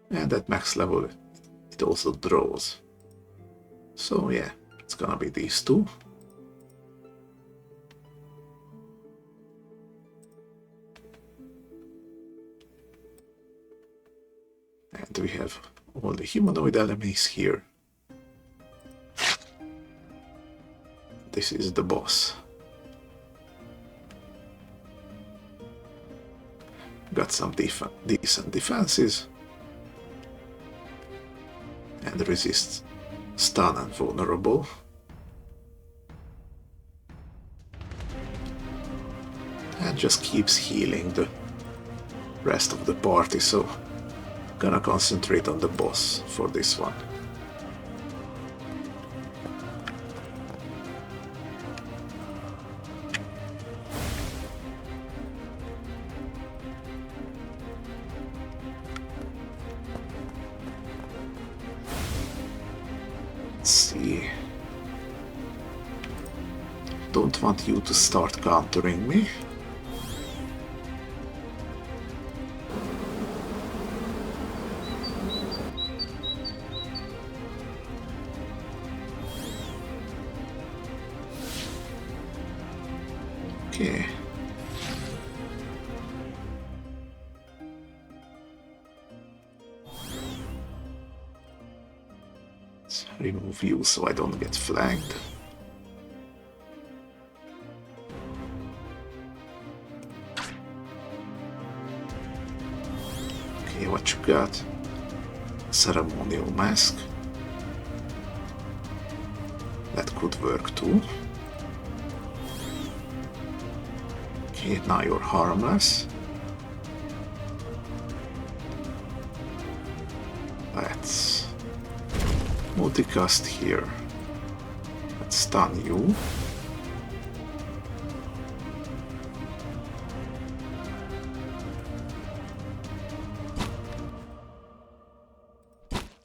And at max level it also draws. So yeah, it's gonna be these two. And we have all the humanoid enemies here. This is the boss. Got some decent defenses. And resists stun and vulnerable. And just keeps healing the rest of the party, so gonna concentrate on the boss for this one. Let's see. Don't want you to start countering me. Okay. Let's remove you so I don't get flanked. Okay, what you got? Ceremonial mask. That could work too. Okay, now you're harmless. Let's multicast here. Let's stun you.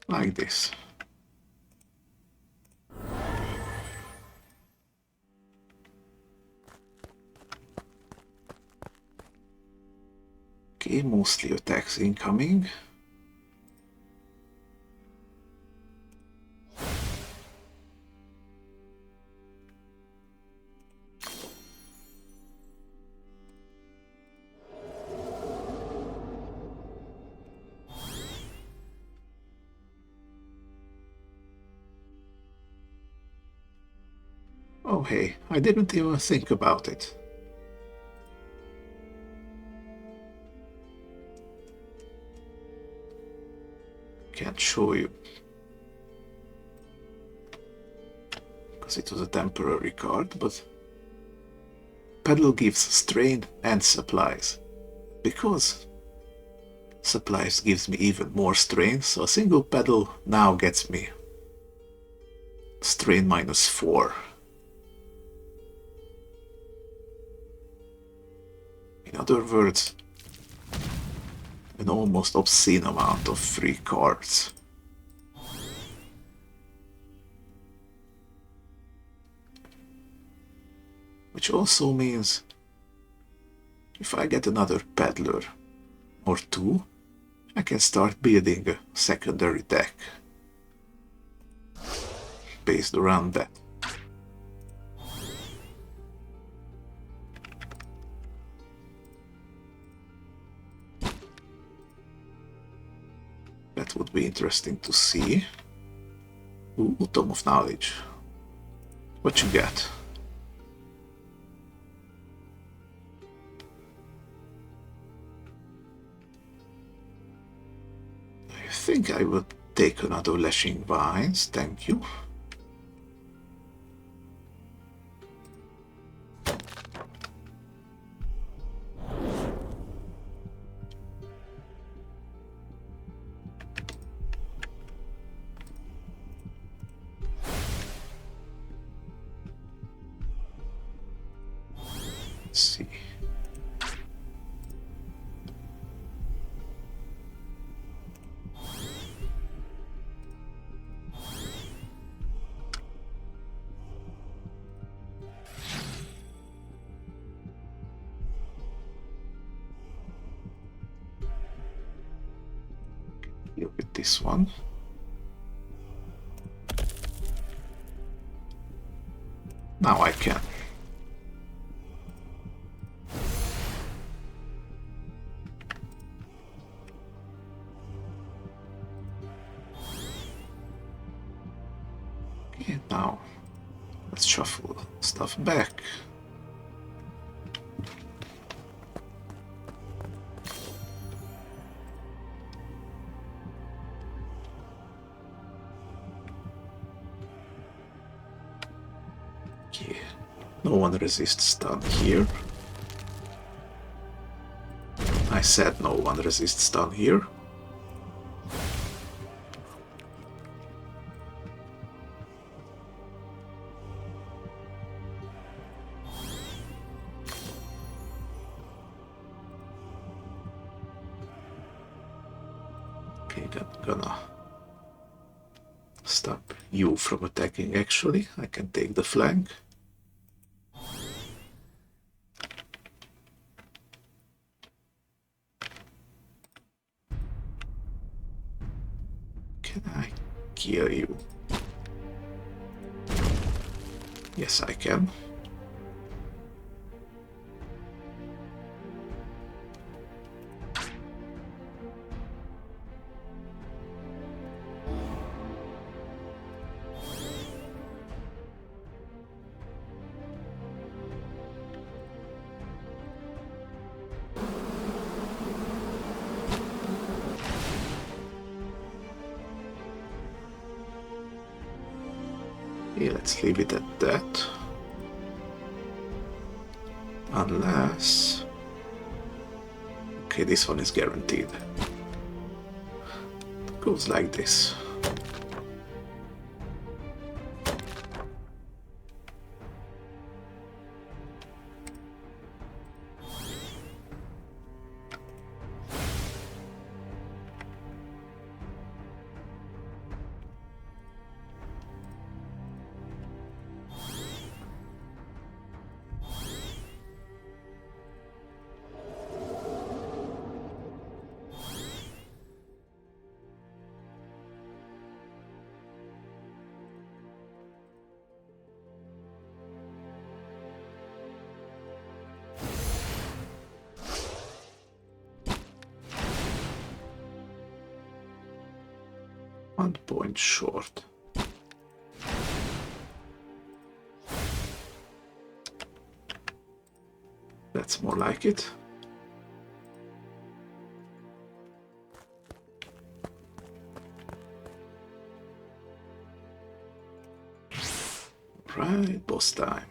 Like this. Okay, mostly attacks incoming. Oh hey, I didn't even think about it. Can't show you. Because it was a temporary card, but Pedal gives strain and supplies. Because supplies gives me even more strain, so a single pedal now gets me strain -4. In other words, an almost obscene amount of free cards. Which also means if I get another peddler or two, I can start building a secondary deck based around that. That would be interesting to see. Ooh, Tome of Knowledge. What you got? I think I would take another Lashing Vines, thank you. Let's see. Here with this one. Now I can. Okay, now let's shuffle stuff back. Okay, no one resists stun here. I said no one resists stun here. Okay, gonna stop you from attacking actually. I can take the flank. Can I kill you? Yes, I can. Okay, let's leave it at that. Unless... Okay, this one is guaranteed. It goes like this. One point short. That's more like it. Right, boss time.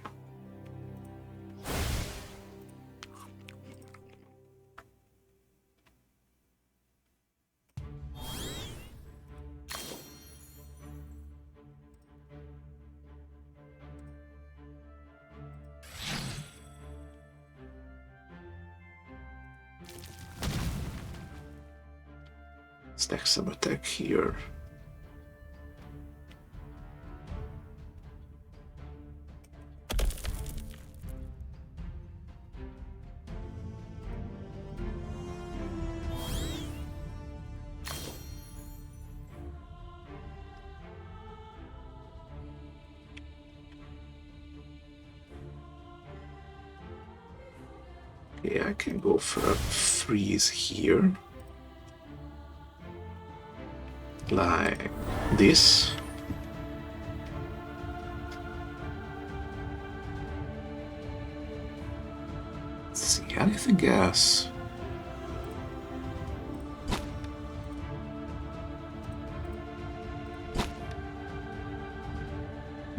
Stack some attack here. Yeah, I can go for a freeze here. Like this. Let's see, anything else?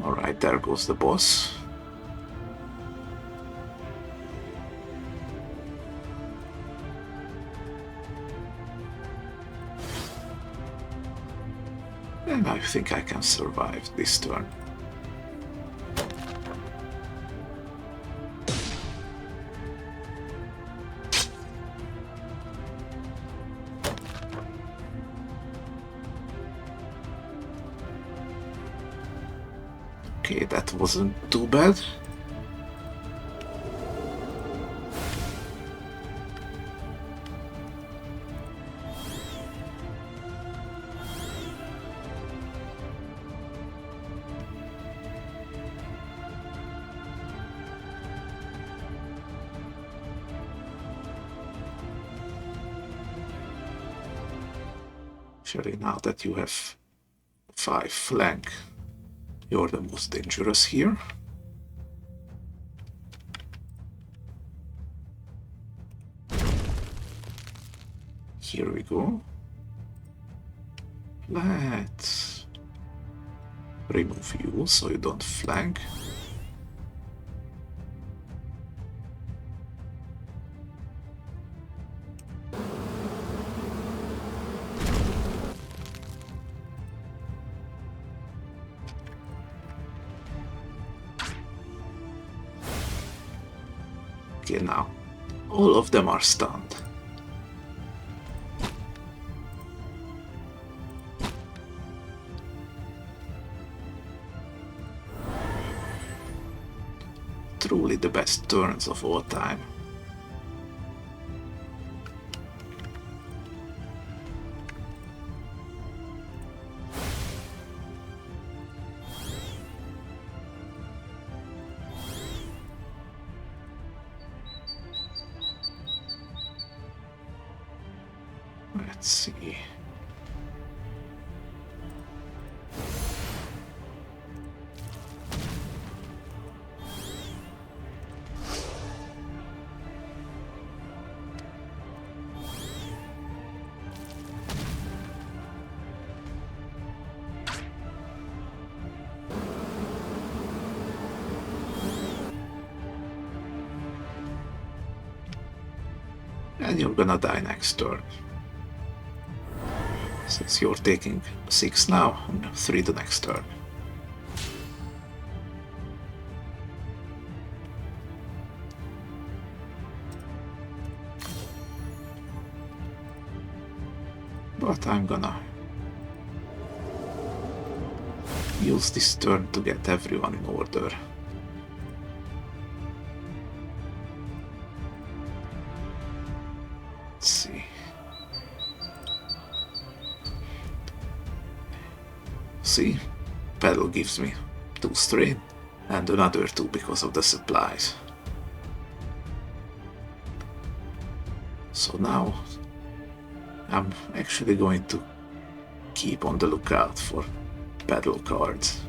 Alright, there goes the boss. And I think I can survive this turn. Okay, that wasn't too bad. Actually, now that you have 5 flank, you're the most dangerous here. Here we go. Let's remove you so you don't flank. Okay, now all of them are stunned. Truly the best turns of all time. Let's see. And you're gonna die next turn. Since you're taking 6 now, and 3 the next turn. But I'm gonna use this turn to get everyone in order. Let's see. See, Pedal gives me 2 strain and another 2 because of the supplies. So now I'm actually going to keep on the lookout for Pedal cards.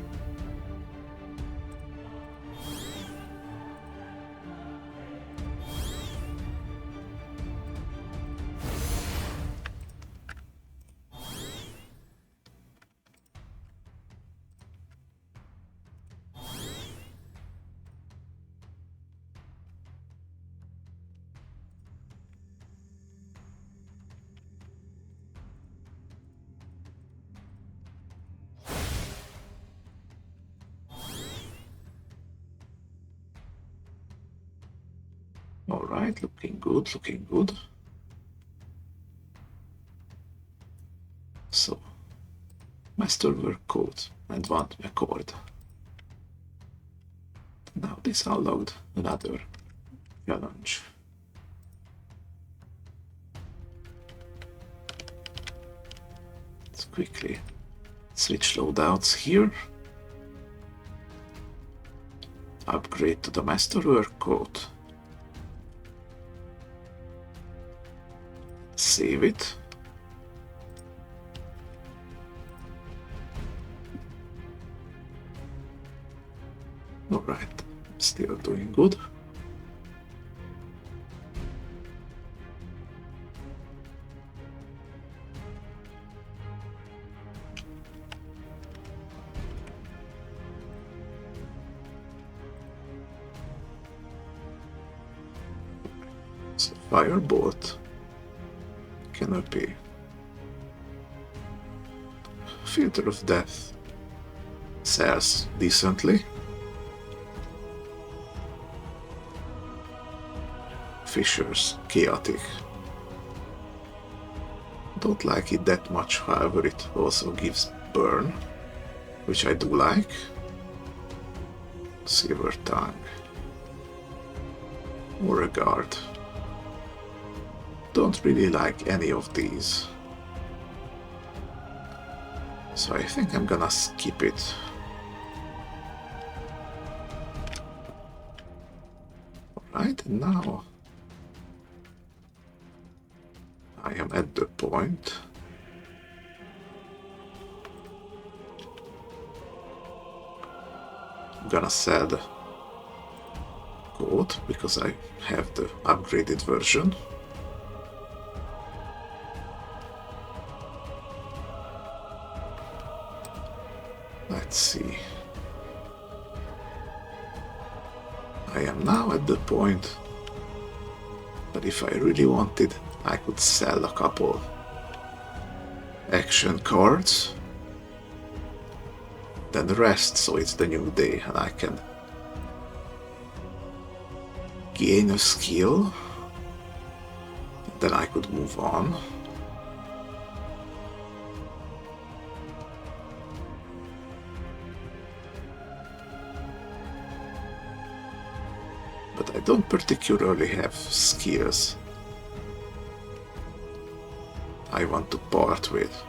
Alright, looking good, looking good. So, Masterwork Code and 1 accord. Now this unlocked another challenge. Let's quickly switch loadouts here. Upgrade to the Masterwork Code. Save it. Alright, still doing good. So Firebolt, Canopy, Filter of Death sells decently. Fissures, Chaotic. Don't like it that much, however it also gives Burn, which I do like. Silver Tongue, or a guard. Don't really like any of these, so I think I'm gonna skip it. Alright, and now I am at the point I'm gonna sell the code because I have the upgraded version. Let's see. I am now at the point that if I really wanted, I could sell a couple action cards, then rest so it's the new day and I can gain a skill, then I could move on. But I don't particularly have skills I want to part with.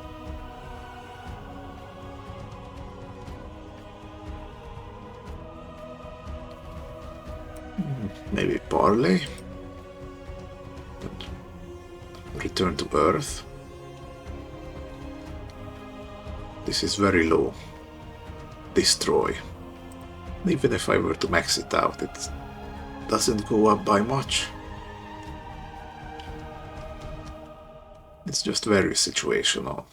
Maybe parley and return to Earth. This is very low. Destroy. Even if I were to max it out, it doesn't go up by much. It's just very situational.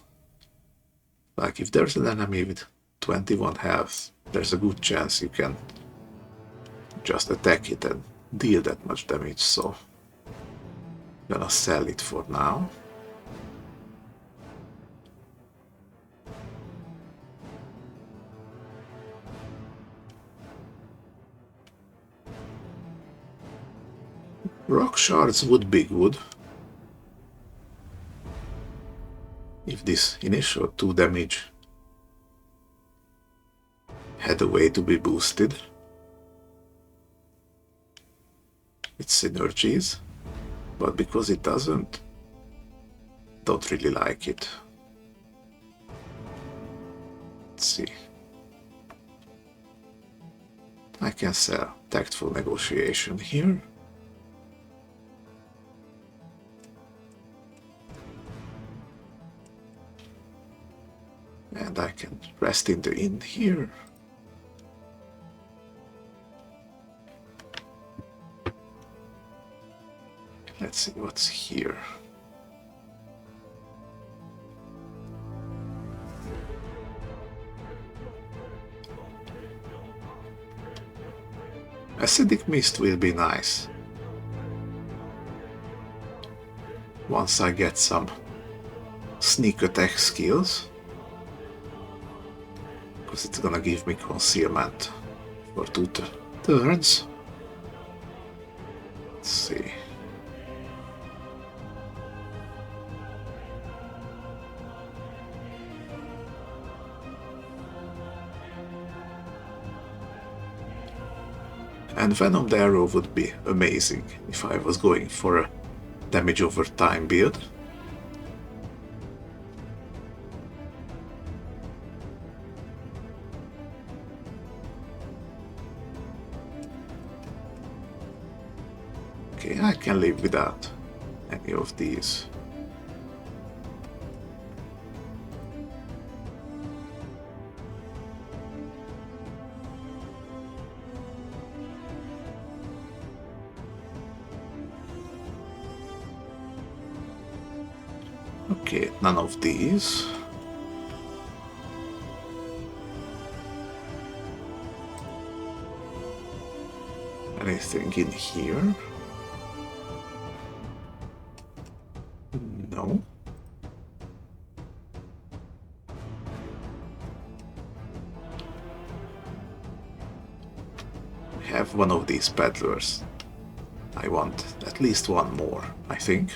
Like if there's an enemy with 21 health, there's a good chance you can just attack it and deal that much damage, so I'm gonna sell it for now. Rock shards would be good if this initial 2 damage had a way to be boosted. Its synergies, but because it doesn't, don't really like it. Let's see. I can sell Tactful Negotiation here. And I can rest in the inn here. Let's see what's here. Acidic Mist will be nice once I get some sneak attack skills, because it's gonna give me concealment for 2 turns. Let's see. And Venomed Arrow would be amazing if I was going for a damage over time build. Okay, I can live without any of these. Okay, none of these. Anything in here? No. We have one of these peddlers. I want at least one more, I think.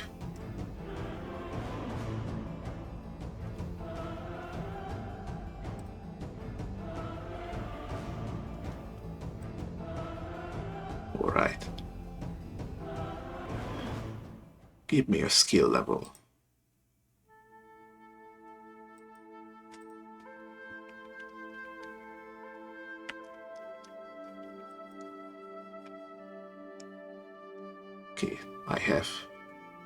Alright. Give me a skill level. Okay, I have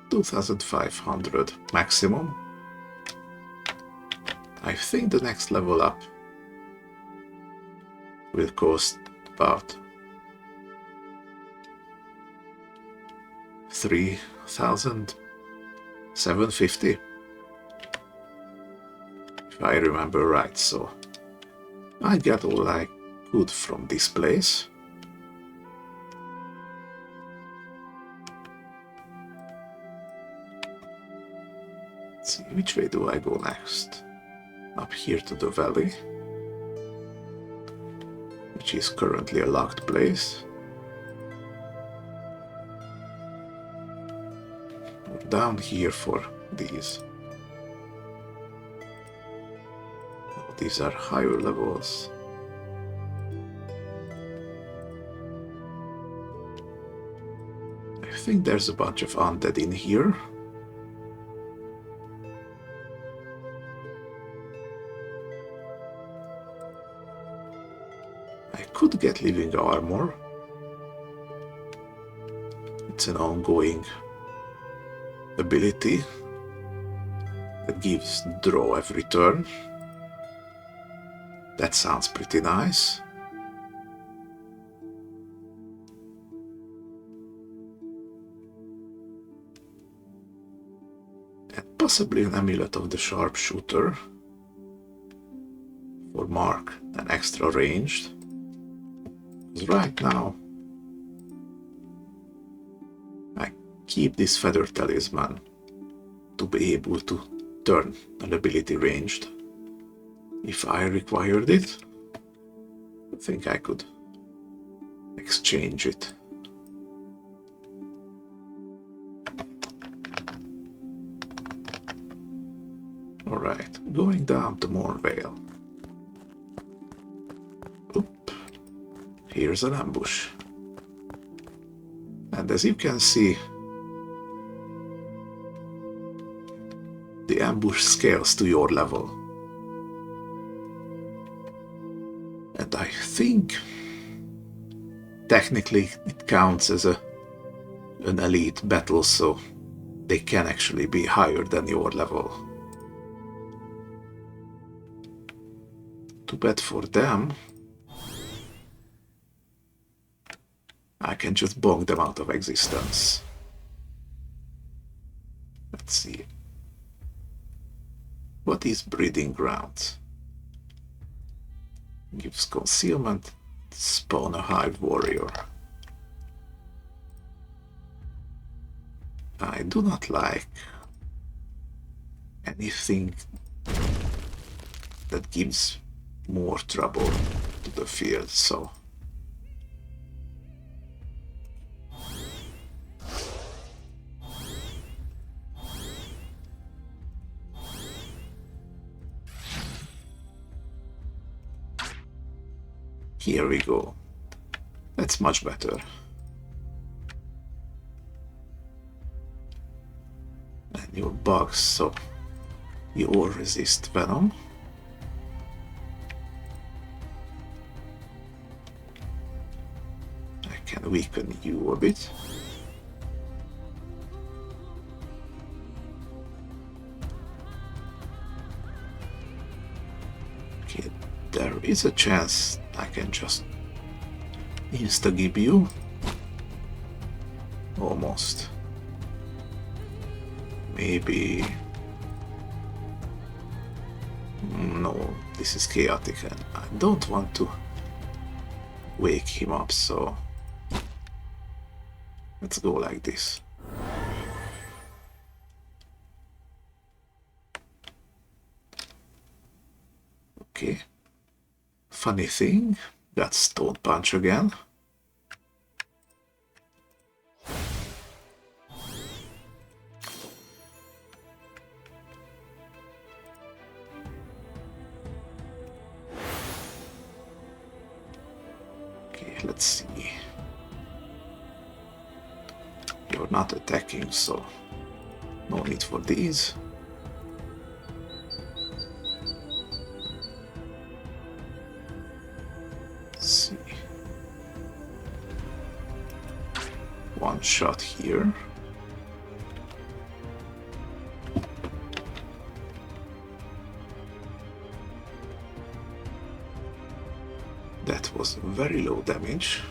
2500 maximum. I think the next level up will cost about 3750 if I remember right, so I get all I could from this place. Let's see, which way do I go next? Up here to the valley, which is currently a locked place. Or down here for these. Oh, these are higher levels. I think there's a bunch of undead in here. I could get living armor. It's an ongoing ability that gives draw every turn. That sounds pretty nice. And possibly an amulet of the sharpshooter for mark and extra ranged. Because right now I keep this feather talisman to be able to turn an ability ranged. If I required it, I think I could exchange it. Alright, going down to more Vale. Oop, here's an ambush. And as you can see, the ambush scales to your level. And I think technically it counts as an elite battle, so they can actually be higher than your level. Too bad for them. I can just bonk them out of existence. Let's see. What is breeding ground? Gives concealment. Spawn a hive warrior. I do not like anything that gives more trouble to the field, so here we go. That's much better. And your bugs, so you all resist venom. I can weaken you a bit. Okay, there is a chance I can just insta-gib you. Almost. Maybe... No, this is chaotic and I don't want to wake him up, so let's go like this. Okay. Funny thing, got Stone Punch again. Okay, let's see. You're not attacking, so no need for these. Let's see. One shot here. That was very low damage.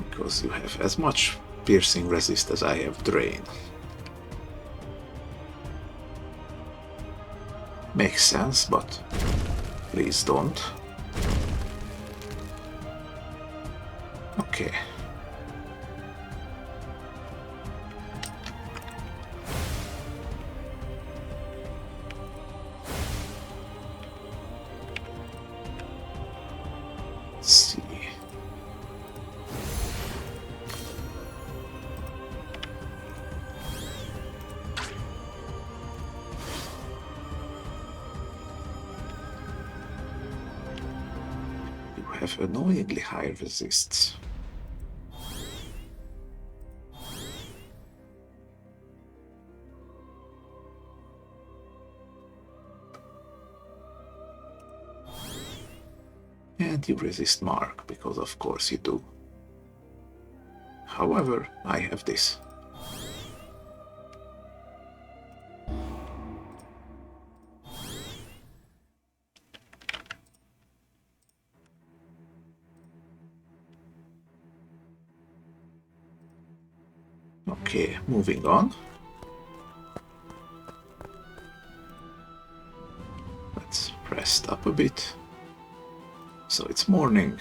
Because you have as much piercing resist as I have drain. Makes sense, but please don't. Okay. Let's see. You have annoyingly high resists. And you resist mark, because of course you do. However, I have this. Okay, moving on. Let's rest up a bit. So it's morning.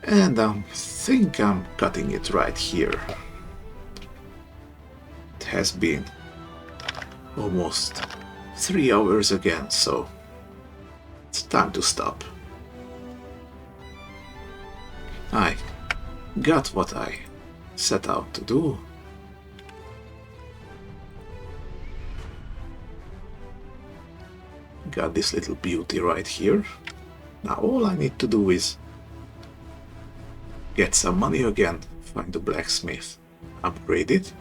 And I think I'm cutting it right here. It has been almost 3 hours again, so it's time to stop. I got what I set out to do. Got this little beauty right here. Now all I need to do is get some money again, find a blacksmith, upgrade it.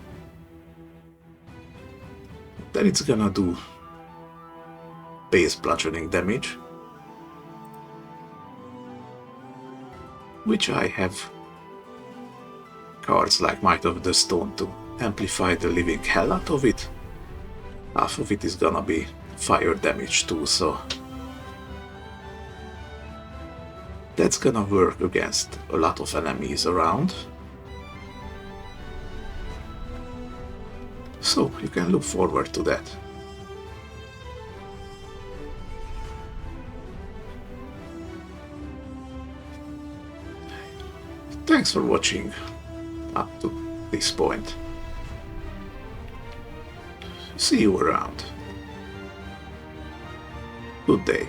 Then it's gonna do base bludgeoning damage, which I have cards like Might of the Stone to amplify the living hell out of it. Half of it is gonna be fire damage too, so that's gonna work against a lot of enemies around. So you can look forward to that. Thanks for watching up to this point. See you around. Good day.